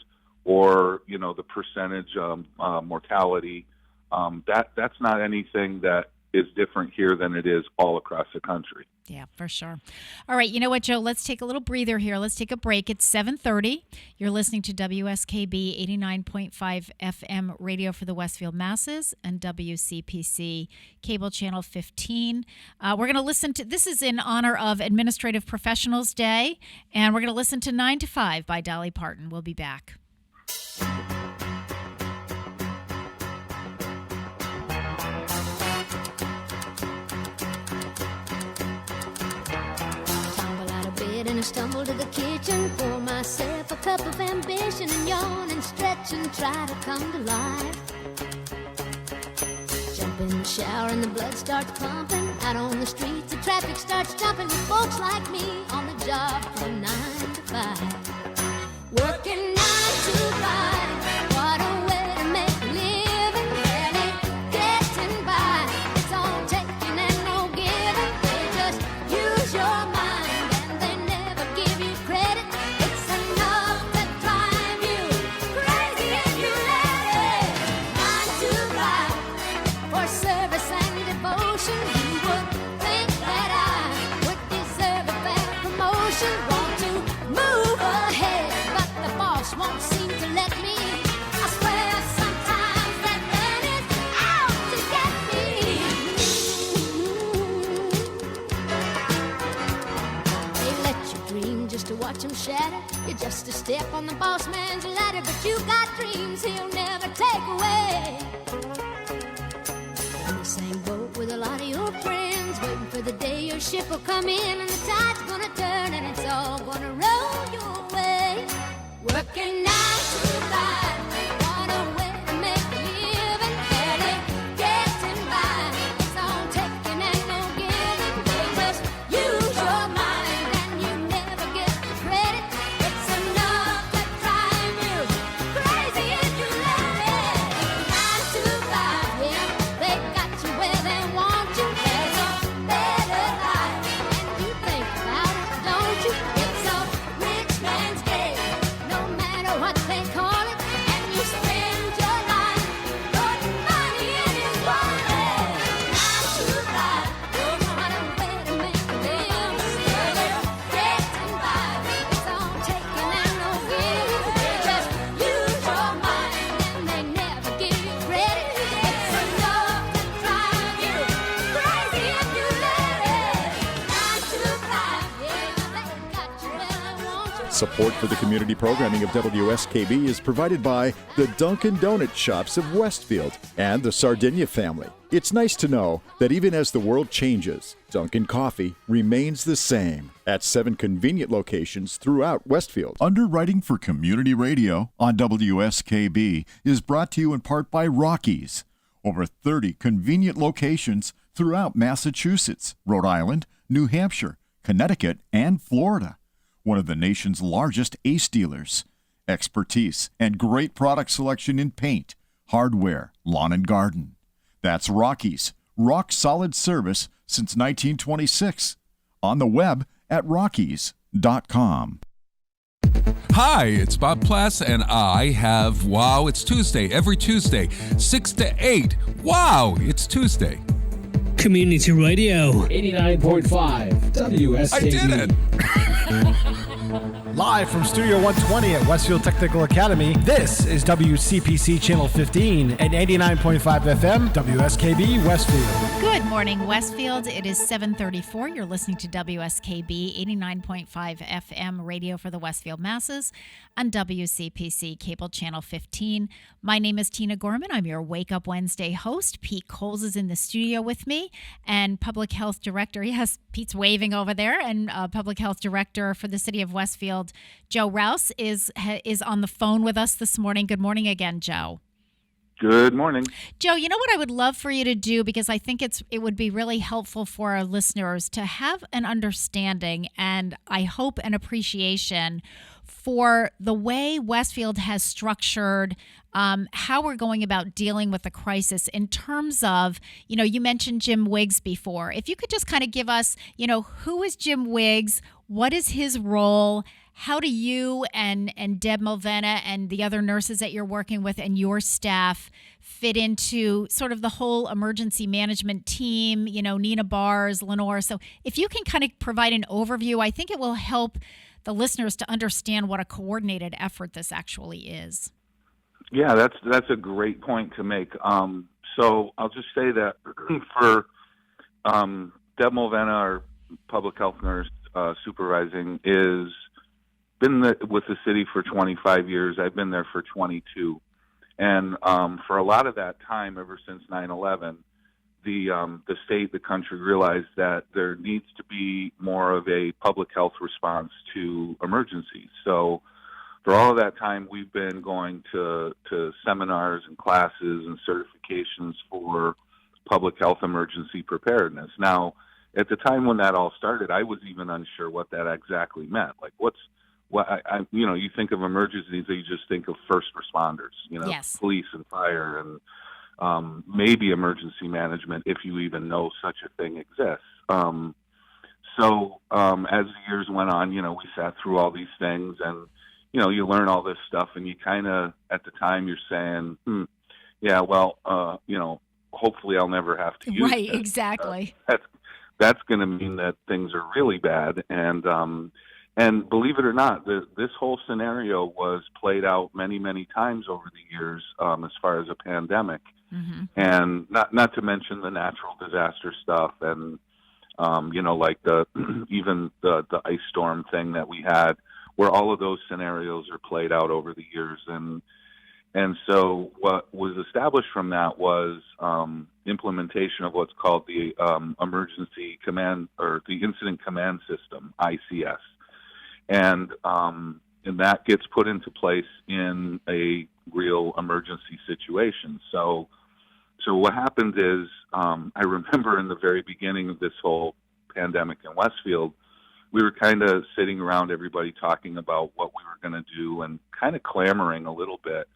or, the percentage of mortality. That's not anything that is different here than it is all across the country. Yeah, for sure. All right, you know what, Joe? Let's take a little breather here. Let's take a break. It's 7:30. You're listening to WSKB 89.5 FM radio for the Westfield masses and WCPC cable channel 15. We're going to listen to, this is in honor of Administrative Professionals Day, and we're going to listen to 9 to 5 by Dolly Parton. We'll be back. And I stumble to the kitchen, pour myself a cup of ambition and yawn and stretch and try to come to life. Jump in the shower and the blood starts pumping. Out on the streets, the traffic starts jumping with folks like me on the job from 9 to 5. Working 9 to 5, what a way to make a living. Barely getting by, it's all taking and no giving. They just use your mind. Watch him shatter. You're just a step on the boss man's ladder, but you got dreams he'll never take away. In the same boat with a lot of your friends, waiting for the day your ship will come in and the tide's gonna turn and it's all gonna roll your way. Working 9 to 5, what a way to make a living. Barely getting by, it's all taking and no giving. They just use your mind. Support for the community programming of WSKB is provided by the Dunkin' Donut Shops of Westfield and the Sardinia family. It's nice to know that even as the world changes, Dunkin' Coffee remains the same at 7 convenient locations throughout Westfield. Underwriting for Community Radio on WSKB is brought to you in part by Rockies. Over 30 convenient locations throughout Massachusetts, Rhode Island, New Hampshire, Connecticut, and Florida. one of the nation's largest Ace dealers. Expertise and great product selection in paint, hardware, lawn and garden. That's Rocky's, rock solid service since 1926. On the web at rockies.com. Hi, it's Bob Plass, and I have Wow, It's Tuesday, every Tuesday, 6 to 8. Wow, it's Tuesday. Community Radio. 89.5 WSKB. I did it! Live from Studio 120 at Westfield Technical Academy, this is WCPC Channel 15 and 89.5 FM, WSKB Westfield. Good morning, Westfield. It is 7:34. You're listening to WSKB 89.5 FM radio for the Westfield masses on WCPC Cable Channel 15. My name is Tina Gorman. I'm your Wake Up Wednesday host. Pete Coles is in the studio with me, and Public Health Director, yes, Pete's waving over there, and Public Health Director for the City of Westfield, Joe Rouse, is on the phone with us this morning. Good morning again, Joe. Good morning. Joe, you know what I would love for you to do, because I think it would be really helpful for our listeners to have an understanding and I hope an appreciation for the way Westfield has structured how we're going about dealing with the crisis in terms of, you mentioned Jim Wiggs before. If you could just kind of give us, who is Jim Wiggs? What is his role? How do you and Deb Mulvena and the other nurses that you're working with and your staff fit into sort of the whole emergency management team, Nina Bars, Lenore? So if you can kind of provide an overview, I think it will help the listeners to understand what a coordinated effort this actually is. Yeah, that's a great point to make. So I'll just say that for Deb Mulvena, our public health nurse supervising, is been with the city for 25 years. I've been there for 22. And for a lot of that time, ever since 9/11, the state, the country realized that there needs to be more of a public health response to emergencies. So for all of that time, we've been going to seminars and classes and certifications for public health emergency preparedness. Now, at the time when that all started, I was even unsure what that exactly meant. Like, you think of emergencies, you just think of first responders, yes, police and fire, and maybe emergency management, if you even know such a thing exists. So as the years went on, we sat through all these things, and you learn all this stuff, and you kind of, at the time, you're saying, yeah, well, hopefully I'll never have to use right, this. Exactly. That's going to mean that things are really bad, and believe it or not, this whole scenario was played out many, many times over the years as far as a pandemic, and not to mention the natural disaster stuff, and like the ice storm thing that we had, where all of those scenarios are played out over the years, and so what was established from that was implementation of what's called the emergency command, or the incident command system, ICS. And that gets put into place in a real emergency situation. So what happened is, I remember in the very beginning of this whole pandemic in Westfield, we were kind of sitting around, everybody talking about what we were going to do and kind of clamoring a little bit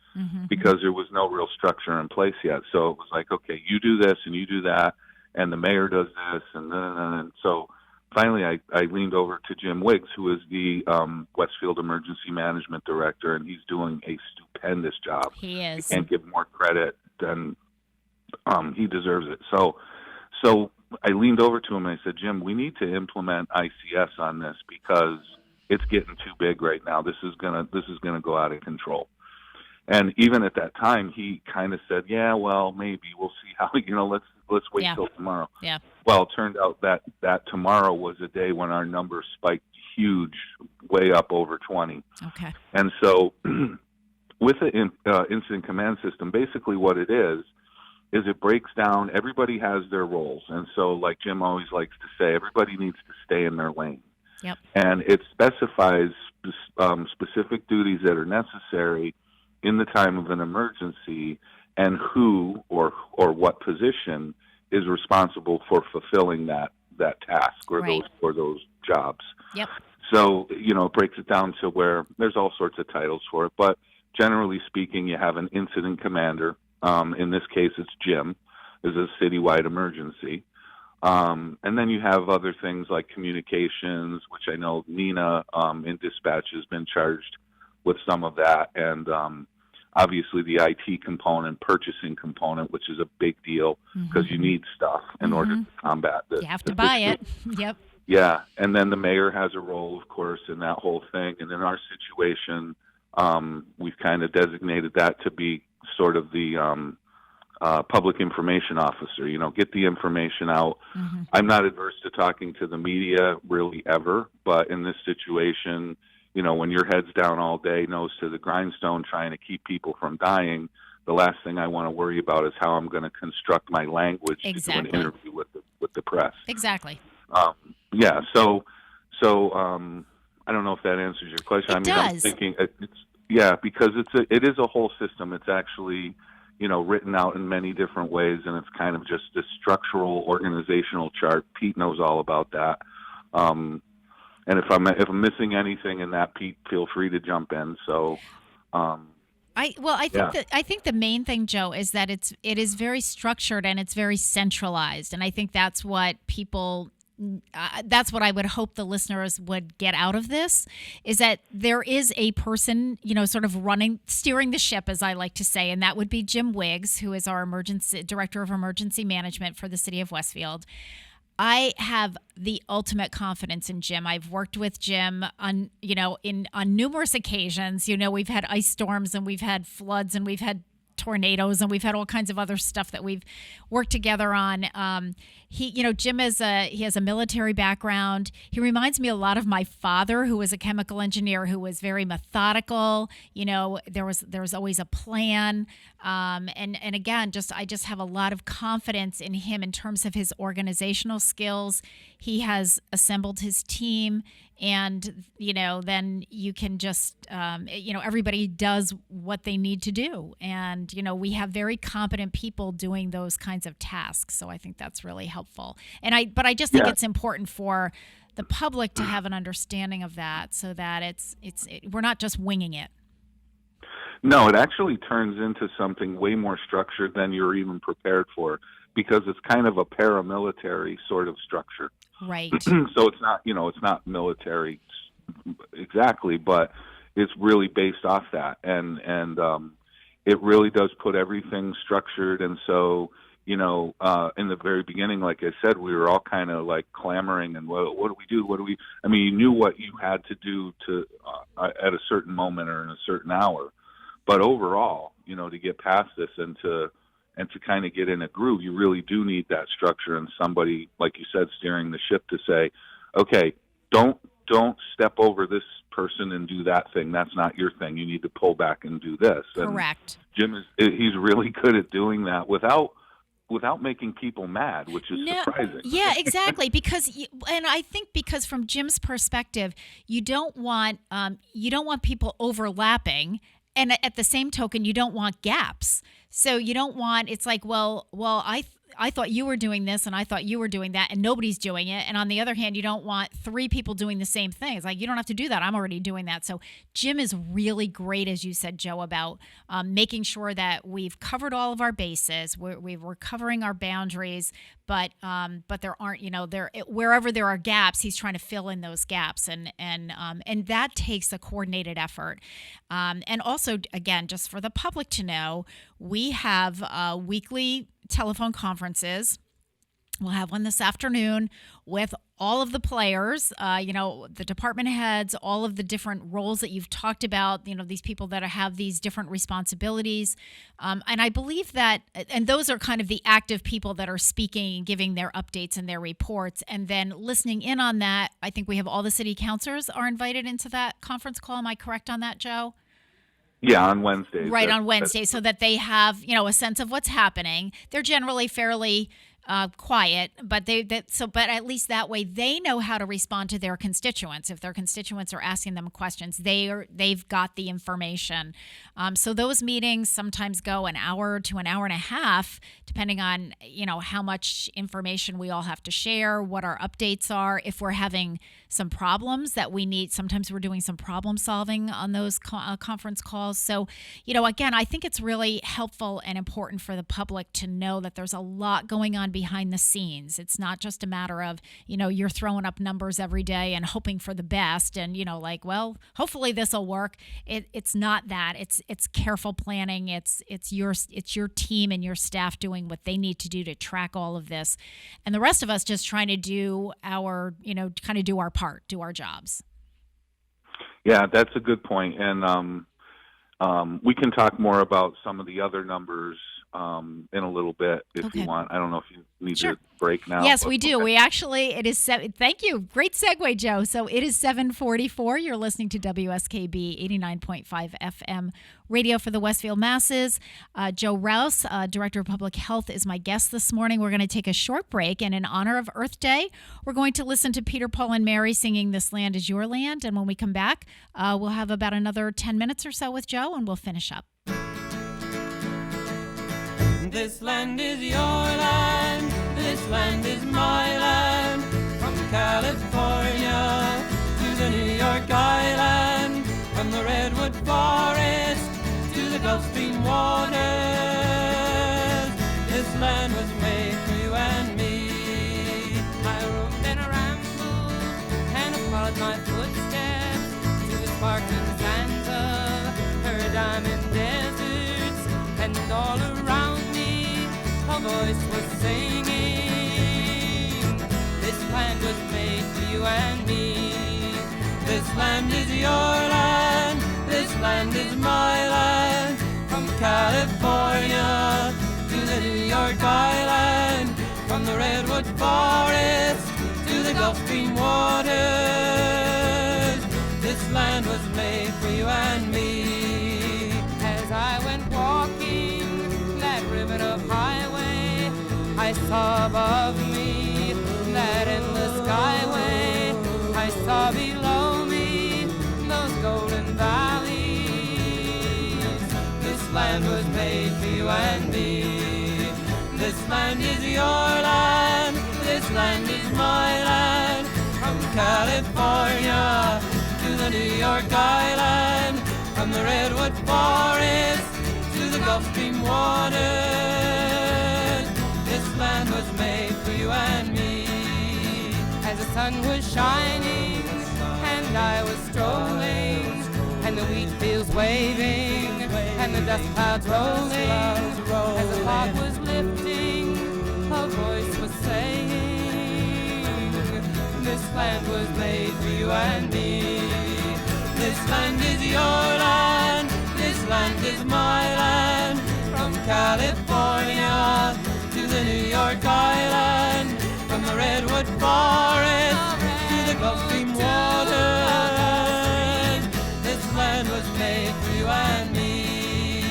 because there was no real structure in place yet. So it was like, okay, you do this and you do that, and the mayor does this, and so finally, I leaned over to Jim Wiggs, who is the Westfield Emergency Management Director, and he's doing a stupendous job. He is. I can't give more credit than he deserves it. So I leaned over to him and I said, Jim, we need to implement ICS on this because it's getting too big right now. This is gonna go out of control. And even at that time, he kind of said, yeah, well, maybe we'll see how, let's wait till tomorrow. Yeah. Well, it turned out that tomorrow was a day when our numbers spiked huge, way up over 20. Okay. And so with the incident command system, basically what it is it breaks down, everybody has their roles. And so like Jim always likes to say, everybody needs to stay in their lane. Yep. And it specifies specific duties that are necessary in the time of an emergency, and who or what position is responsible for fulfilling that task or right. those jobs. Yep. So, it breaks it down to where there's all sorts of titles for it. But generally speaking, you have an incident commander. In this case, it's Jim. Is a citywide emergency. And then you have other things like communications, which I know Nina in dispatch has been charged with some of that. And obviously the IT component, purchasing component, which is a big deal because you need stuff in order to combat this. You have to buy it. Yep. Yeah, and then the mayor has a role, of course, in that whole thing. And in our situation, we've kind of designated that to be sort of the public information officer. Get the information out. I'm not adverse to talking to the media really ever, but in this situation, when your head's down all day, nose to the grindstone, trying to keep people from dying, the last thing I want to worry about is how I'm going to construct my language to do an interview with the press. Exactly. Yeah. So I don't know if that answers your question. It does. I'm thinking because it is a whole system. It's actually, written out in many different ways, and it's kind of just this structural organizational chart. Pete knows all about that. And if I'm missing anything in that, Pete, feel free to jump in. So, I think the main thing, Joe, is that it is very structured and it's very centralized, and I think that's what people. That's what I would hope the listeners would get out of this, is that there is a person, sort of steering the ship, as I like to say, and that would be Jim Wiggs, who is our director of emergency management for the city of Westfield. I have the ultimate confidence in Jim. I've worked with Jim on numerous occasions. We've had ice storms and we've had floods and we've had tornadoes and we've had all kinds of other stuff that we've worked together on. Jim he has a military background. He reminds me a lot of my father, who was a chemical engineer, who was very methodical. There was always a plan. And again, I just have a lot of confidence in him in terms of his organizational skills. He has assembled his team, and then you can just everybody does what they need to do, and we have very competent people doing those kinds of tasks. So I think that's really helpful. And I just think it's important for the public to have an understanding of that, so that we're not just winging it. No, it actually turns into something way more structured than you're even prepared for, because it's kind of a paramilitary sort of structure. Right. So it's not military exactly, but it's really based off that, and it really does put everything structured. And so, in the very beginning, like I said, we were all kind of like clamoring and what do we do? You knew what you had to do to at a certain moment or in a certain hour, but overall, to get past this and to kind of get in a groove, you really do need that structure and somebody, like you said, steering the ship to say, okay, don't step over this person and do that thing. That's not your thing. You need to pull back and do this. Correct. And Jim he's really good at doing that without making people mad, which is surprising. Yeah, exactly. And I think because from Jim's perspective, you don't want people overlapping. And at the same token, you don't want gaps. So you don't want, it's like, well, I thought you were doing this and I thought you were doing that and nobody's doing it. And on the other hand, you don't want three people doing the same thing. It's like, you don't have to do that. I'm already doing that. So Jim is really great, as you said, Joe, about making sure that we've covered all of our bases. We're covering our boundaries, but there aren't, wherever there are gaps, he's trying to fill in those gaps. And that takes a coordinated effort. And also, again, just for the public to know, we have weekly telephone conferences. We'll have one this afternoon with all of the players, the department heads, all of the different roles that you've talked about, these people that have these different responsibilities. And I believe that, and those are kind of the active people that are speaking and giving their updates and their reports. And then listening in on that, I think we have all the city councilors are invited into that conference call. Am I correct on that, Joe? Yeah, on Wednesdays. Right, on Wednesday, so that they have, a sense of what's happening. They're generally fairly quiet, but but at least that way they know how to respond to their constituents. If their constituents are asking them questions, they've got the information. So those meetings sometimes go an hour to an hour and a half, depending on how much information we all have to share, what our updates are. If we're having some problems that we need, sometimes we're doing some problem solving on those conference calls. So again, I think it's really helpful and important for the public to know that there's a lot going on behind the scenes. It's not just a matter of, you're throwing up numbers every day and hoping for the best and, well, hopefully this will work. It's not that. It's careful planning. It's your team and your staff doing what they need to do to track all of this. And the rest of us just trying to do our part, do our jobs. Yeah, that's a good point. And we can talk more about some of the other numbers in a little bit if you want. I don't know if you need to break now. Yes, we do. We actually, it is, thank you. Great segue, Joe. So it is 7:44. You're listening to WSKB 89.5 FM radio for the Westfield masses. Joe Rouse, Director of Public Health, is my guest this morning. We're going to take a short break, and in honor of Earth Day, we're going to listen to Peter, Paul, and Mary singing This Land Is Your Land. And when we come back, we'll have about another 10 minutes or so with Joe, and we'll finish up. This land is your land, this land is my land. From California to the New York Island, from the Redwood Forest to the Gulf Stream waters. This land was made for you and me. I roamed and rambled and followed my footsteps to the sparkling sands of her diamond deserts, and all around a voice was singing. This land was made for you and me. This land is your land, this land is my land. From California to the New York Island, from the Redwood Forest to the Gulf Stream waters. This land was made for you and me. As I went walking that ribbon of highway, I saw above me that endless skyway. I saw below me those golden valleys. This land was made for you and me. This land is your land, this land is my land. From California to the New York Island, from the Redwood Forest to the Gulf Stream waters. This land was made for you and me. As the sun was shining and I was strolling, and the wheat fields waving and the dust clouds rolling, as the fog was lifting, a voice was saying, this land was made for you and me. This land is your land, this land is my land. From California to the New York Island, from the Redwood Forest to the Gulf Stream waters. This land was made for you and me.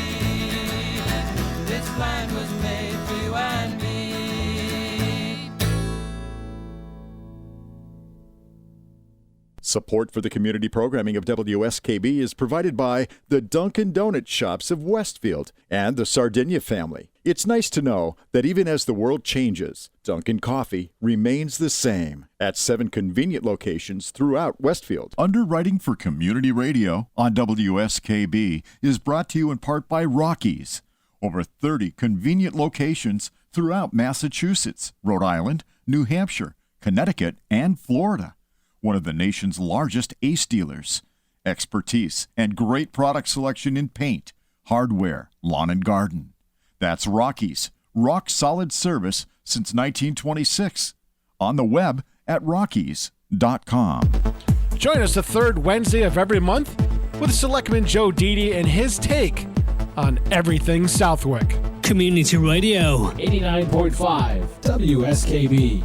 This land was made for you and me. Support for the community programming of WSKB is provided by the Dunkin' Donut Shops of Westfield and the Sardinia family. It's nice to know that even as the world changes, Dunkin' Coffee remains the same at 7 convenient locations throughout Westfield. Underwriting for Community Radio on WSKB is brought to you in part by Rockies. Over 30 convenient locations throughout Massachusetts, Rhode Island, New Hampshire, Connecticut, and Florida. One of the nation's largest ACE dealers. Expertise and great product selection in paint, hardware, lawn and garden. That's Rockies. Rock solid service since 1926. On the web at rockies.com. Join us the third Wednesday of every month with Selectman Joe Didi and his take on everything Southwick. Community Radio. 89.5 WSKB.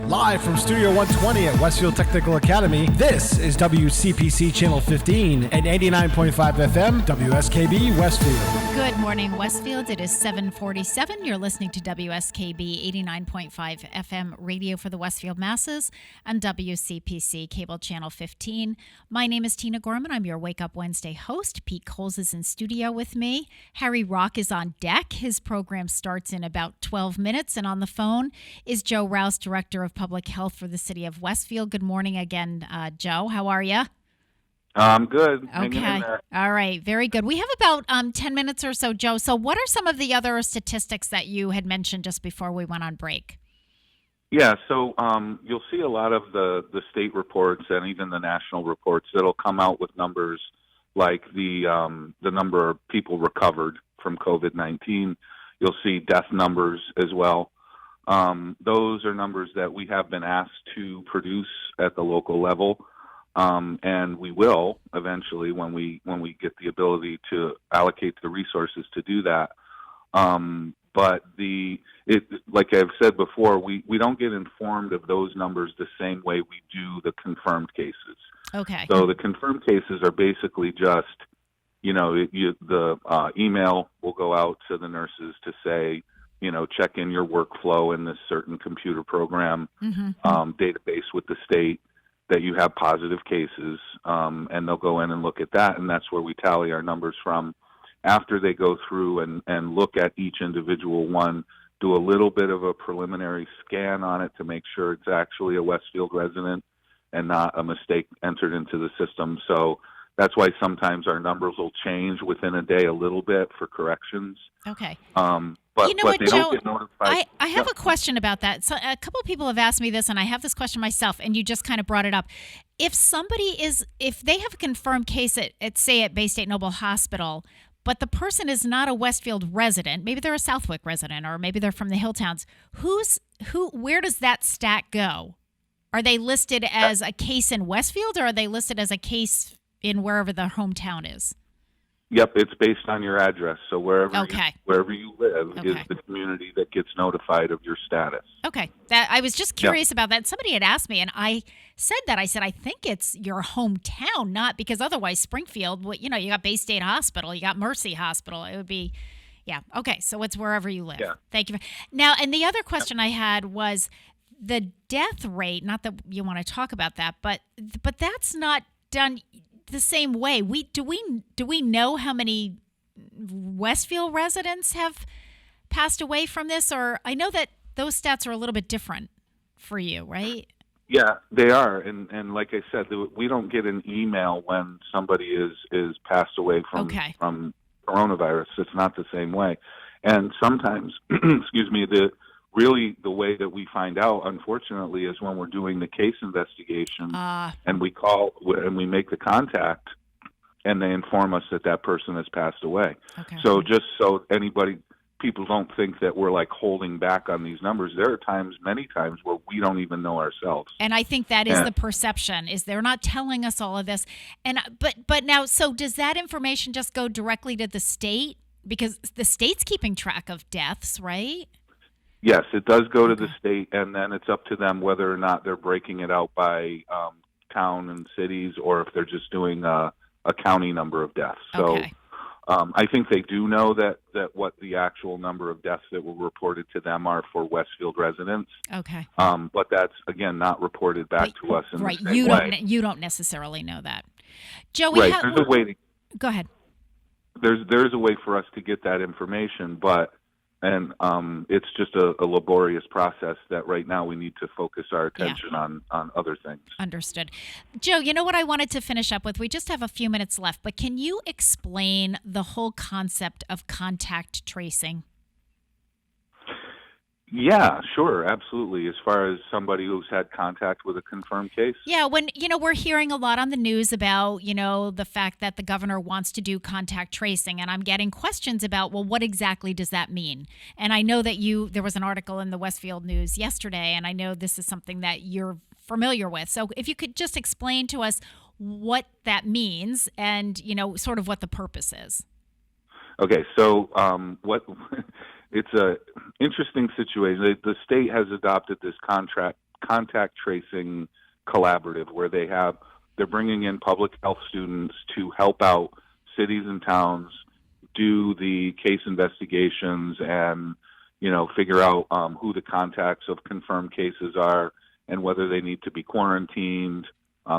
Live from Studio 120 at Westfield Technical Academy, this is WCPC Channel 15 and 89.5 FM, WSKB Westfield. Good morning, Westfield. It is 7:47. You're listening to WSKB 89.5 FM radio for the Westfield masses and WCPC Cable Channel 15. My name is Tina Gorman. I'm your Wake Up Wednesday host. Pete Coles is in studio with me. Harry Rock is on deck. His program starts in about 12 minutes. And on the phone is Joe Rouse, Director of Public Health for the City of Westfield. Good morning again, Joe. How are you? I'm good. Okay. All right. Very good. We have about 10 minutes or so, Joe. So what are some of the other statistics that you had mentioned just before we went on break? Yeah, so you'll see a lot of the state reports and even the national reports that'll come out with numbers like the number of people recovered from COVID-19. You'll see death numbers as well. Those are numbers that we have been asked to produce at the local level, and we will eventually when we get the ability to allocate the resources to do that. But like I've said before, we don't get informed of those numbers the same way we do the confirmed cases. Okay. So the confirmed cases are basically just, the email will go out to the nurses to say, check in your workflow in this certain computer program, database with the state that you have positive cases, and they'll go in and look at that, and that's where we tally our numbers from. After they go through and look at each individual one, do a little bit of a preliminary scan on it to make sure it's actually a Westfield resident and not a mistake entered into the system. So that's why sometimes our numbers will change within a day a little bit for corrections. Okay. But, you know what, Joe? I have a question about that. So a couple of people have asked me this, and I have this question myself, and you just kind of brought it up. If they have a confirmed case at say at Bay State Noble Hospital, but the person is not a Westfield resident, maybe they're a Southwick resident, or maybe they're from the Hilltowns, where does that stat go? Are they listed as a case in Westfield, or are they listed as a case in wherever their hometown is? Yep, it's based on your address. So wherever you live Okay. is the community that gets notified of your status. Okay. I was just curious about that. Somebody had asked me, and I said, I think it's your hometown, not because otherwise Springfield, you got Bay State Hospital, you got Mercy Hospital. It would be, yeah. Okay, so it's wherever you live. Yeah. Thank you. Now, and the other question I had was the death rate, not that you want to talk about that, but that's not done the same way. Do we know how many Westfield residents have passed away from this? Or I know that those stats are a little bit different for you, right? Yeah, they are. And like I said, we don't get an email when somebody is passed away from coronavirus. It's not the same way. And sometimes, excuse me, the way that we find out, unfortunately, is when we're doing the case investigation and we call and we make the contact and they inform us that person has passed away. Okay. So just so people don't think that we're like holding back on these numbers, there are many times where we don't even know ourselves. And I think that is the perception, is they're not telling us all of this. And but now, so does that information just go directly to the state? Because the state's keeping track of deaths, right? Yes, it does go to the state, and then it's up to them whether or not they're breaking it out by town and cities, or if they're just doing a county number of deaths. So I think they do know that what the actual number of deaths that were reported to them are for Westfield residents. Okay. But that's, again, not reported back to us in the same way. You don't necessarily know that. Joey, right. There's a way to... Go ahead. There's a way for us to get that information, but... And it's just a laborious process that right now we need to focus our attention on other things. Understood. Joe, you know what I wanted to finish up with? We just have a few minutes left, but can you explain the whole concept of contact tracing? Yeah, sure, absolutely. As far as somebody who's had contact with a confirmed case? Yeah, when, we're hearing a lot on the news about, the fact that the governor wants to do contact tracing, and I'm getting questions about, well, what exactly does that mean? And I know that there was an article in the Westfield News yesterday, and I know this is something that you're familiar with. So if you could just explain to us what that means and, sort of what the purpose is. Okay, so it's a interesting situation. The state has adopted this contact tracing collaborative where they're bringing in public health students to help out cities and towns do the case investigations and, figure out who the contacts of confirmed cases are and whether they need to be quarantined,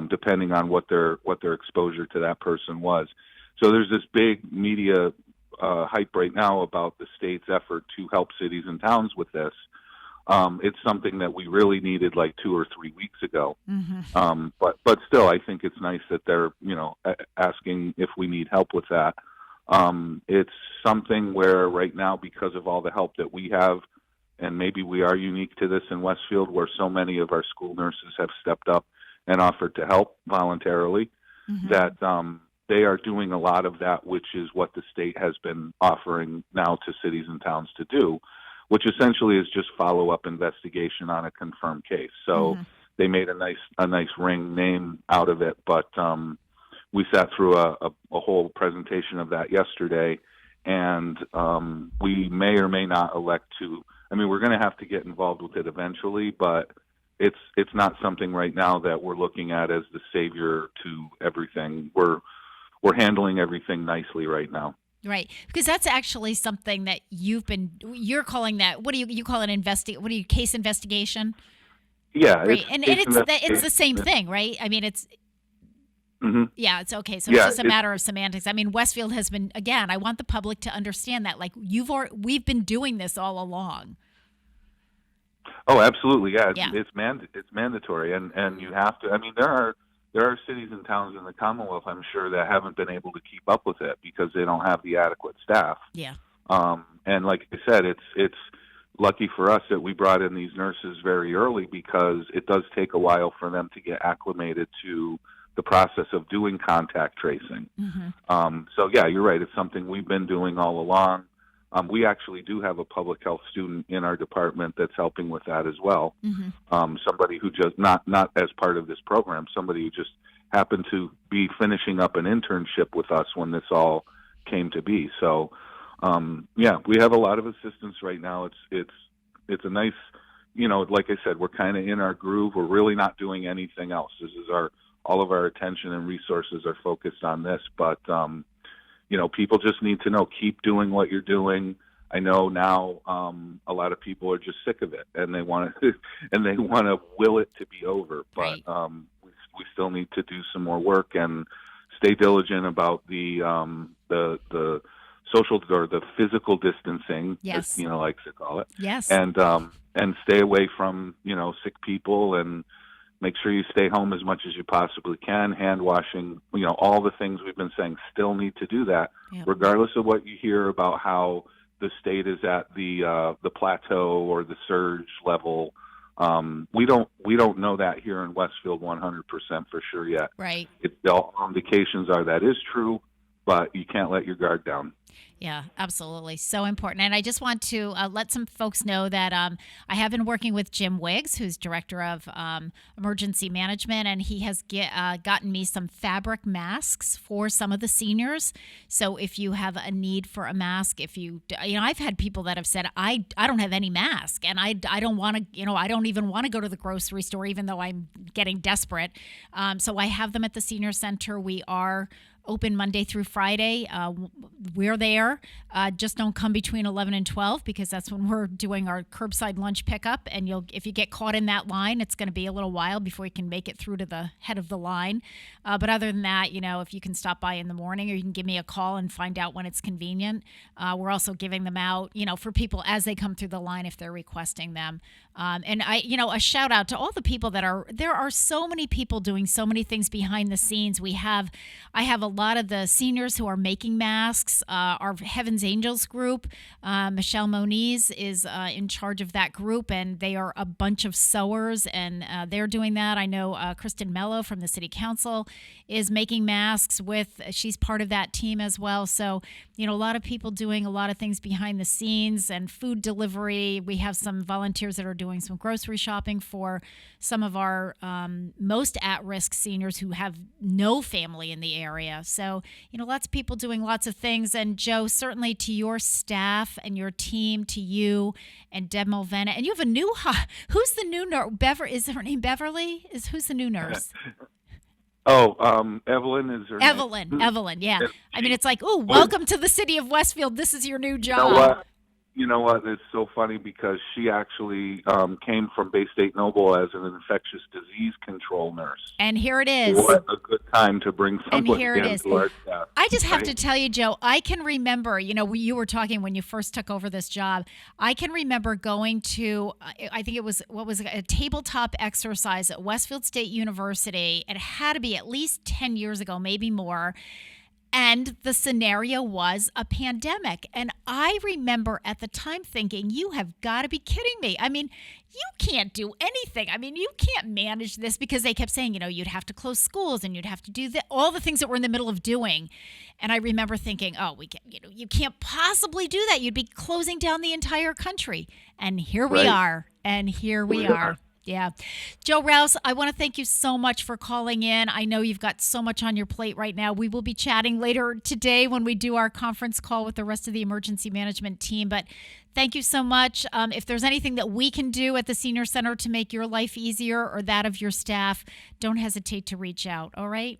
depending on what their exposure to that person was. So there's this big media hype right now about the state's effort to help cities and towns with this. It's something that we really needed like 2 or 3 weeks ago. Mm-hmm. But still, I think it's nice that they're, asking if we need help with that. It's something where right now, because of all the help that we have, and maybe we are unique to this in Westfield, where so many of our school nurses have stepped up and offered to help voluntarily, that they are doing a lot of that, which is what the state has been offering now to cities and towns to do, which essentially is just follow-up investigation on a confirmed case. So they made a nice ring name out of it, but we sat through a whole presentation of that yesterday, and we may or may not elect to. I mean, we're going to have to get involved with it eventually, but it's not something right now that we're looking at as the savior to everything. We're handling everything nicely right now. Right, because that's actually something that you're calling that. What do you call it? Case investigation? Yeah, right, and it's the same thing, right? I mean, it's. Mm-hmm. Yeah, it's okay. So it's just a matter of semantics. I mean, Westfield has been, again, I want the public to understand that, like, we've been doing this all along. Oh, absolutely, yeah. It's mandatory, and you have to. I mean, there are cities and towns in the Commonwealth, I'm sure, that haven't been able to keep up with it because they don't have the adequate staff. Yeah. And like I said, it's lucky for us that we brought in these nurses very early because it does take a while for them to get acclimated to the process of doing contact tracing. So yeah, you're right. It's something we've been doing all along. We actually do have a public health student in our department that's helping with that as well. Somebody who just not as part of this program, somebody who just happened to be finishing up an internship with us when this all came to be. So yeah, we have a lot of assistance right now. It's a nice, like I said, we're kind of in our groove. We're really not doing anything else. This is all of our attention and resources are focused on this, but people just need to know, keep doing what you're doing. I know now a lot of people are just sick of it and they want to will it to be over, but we still need to do some more work and stay diligent about the social or the physical distancing, as Tina likes to call it. Yes. And stay away from, sick people and make sure you stay home as much as you possibly can. Hand washing, all the things we've been saying, still need to do that, regardless of what you hear about how the state is at the plateau or the surge level. We don't know that here in Westfield 100% for sure yet. Right. All indications are that is true, but you can't let your guard down. Yeah, absolutely. So important. And I just want to let some folks know that I have been working with Jim Wiggs, who's Director of Emergency Management, and he has gotten me some fabric masks for some of the seniors. So if you have a need for a mask, I've had people that have said, I don't have any mask, and I don't want to, I don't even want to go to the grocery store, even though I'm getting desperate. So I have them at the senior center. We are open Monday through Friday. We're there. Just don't come between 11 and 12 because that's when we're doing our curbside lunch pickup. And if you get caught in that line, it's going to be a little while before you can make it through to the head of the line. But other than that, if you can stop by in the morning or you can give me a call and find out when it's convenient. We're also giving them out, for people as they come through the line if they're requesting them. And a shout out to all the people there are so many people doing so many things behind the scenes. I have a lot of the seniors who are making masks. Our Heaven's Angels group, Michelle Moniz is in charge of that group, and they are a bunch of sewers, and they're doing that. I know Kristen Mello from the City Council is making masks she's part of that team as well. So, a lot of people doing a lot of things behind the scenes and food delivery. We have some volunteers that are doing some grocery shopping for some of our most at-risk seniors who have no family in the area. So, lots of people doing lots of things. And Joe, certainly to your staff and your team, to you and Deb Mulvanna. And you have a new, who's the new nurse? Is her name Beverly? Who's the new nurse? Evelyn is her name. Evelyn, yeah. I mean, it's like, welcome to the city of Westfield. This is your new job. You know what? It's so funny because she actually came from Bay State Noble as an infectious disease control nurse. And here it is. What a good time to bring someone into our staff. I just have to tell you, Joe, I can remember, you were talking when you first took over this job. I can remember going to, I think it was, a tabletop exercise at Westfield State University. It had to be at least 10 years ago, maybe more. And the scenario was a pandemic. And I remember at the time thinking, you have got to be kidding me. I mean, you can't do anything. I mean, you can't manage this, because they kept saying, you'd have to close schools and you'd have to do all the things that we're in the middle of doing. And I remember thinking, we can't, you can't possibly do that. You'd be closing down the entire country. And here we are. And here we are. Yeah. Joe Rouse, I want to thank you so much for calling in. I know you've got so much on your plate right now. We will be chatting later today when we do our conference call with the rest of the emergency management team. But thank you so much. If there's anything that we can do at the Senior Center to make your life easier or that of your staff, don't hesitate to reach out. All right?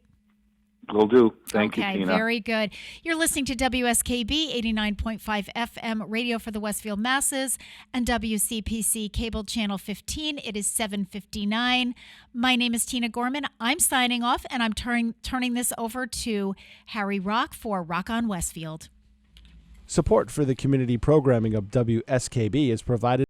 Will do. Thank you, Okay, Tina. very good. You're listening to WSKB 89.5 FM radio for the Westfield masses and WCPC cable channel 15. It is 7:59. My name is Tina Gorman. I'm signing off, and I'm turning this over to Harry Rock for Rock on Westfield. Support for the community programming of WSKB is provided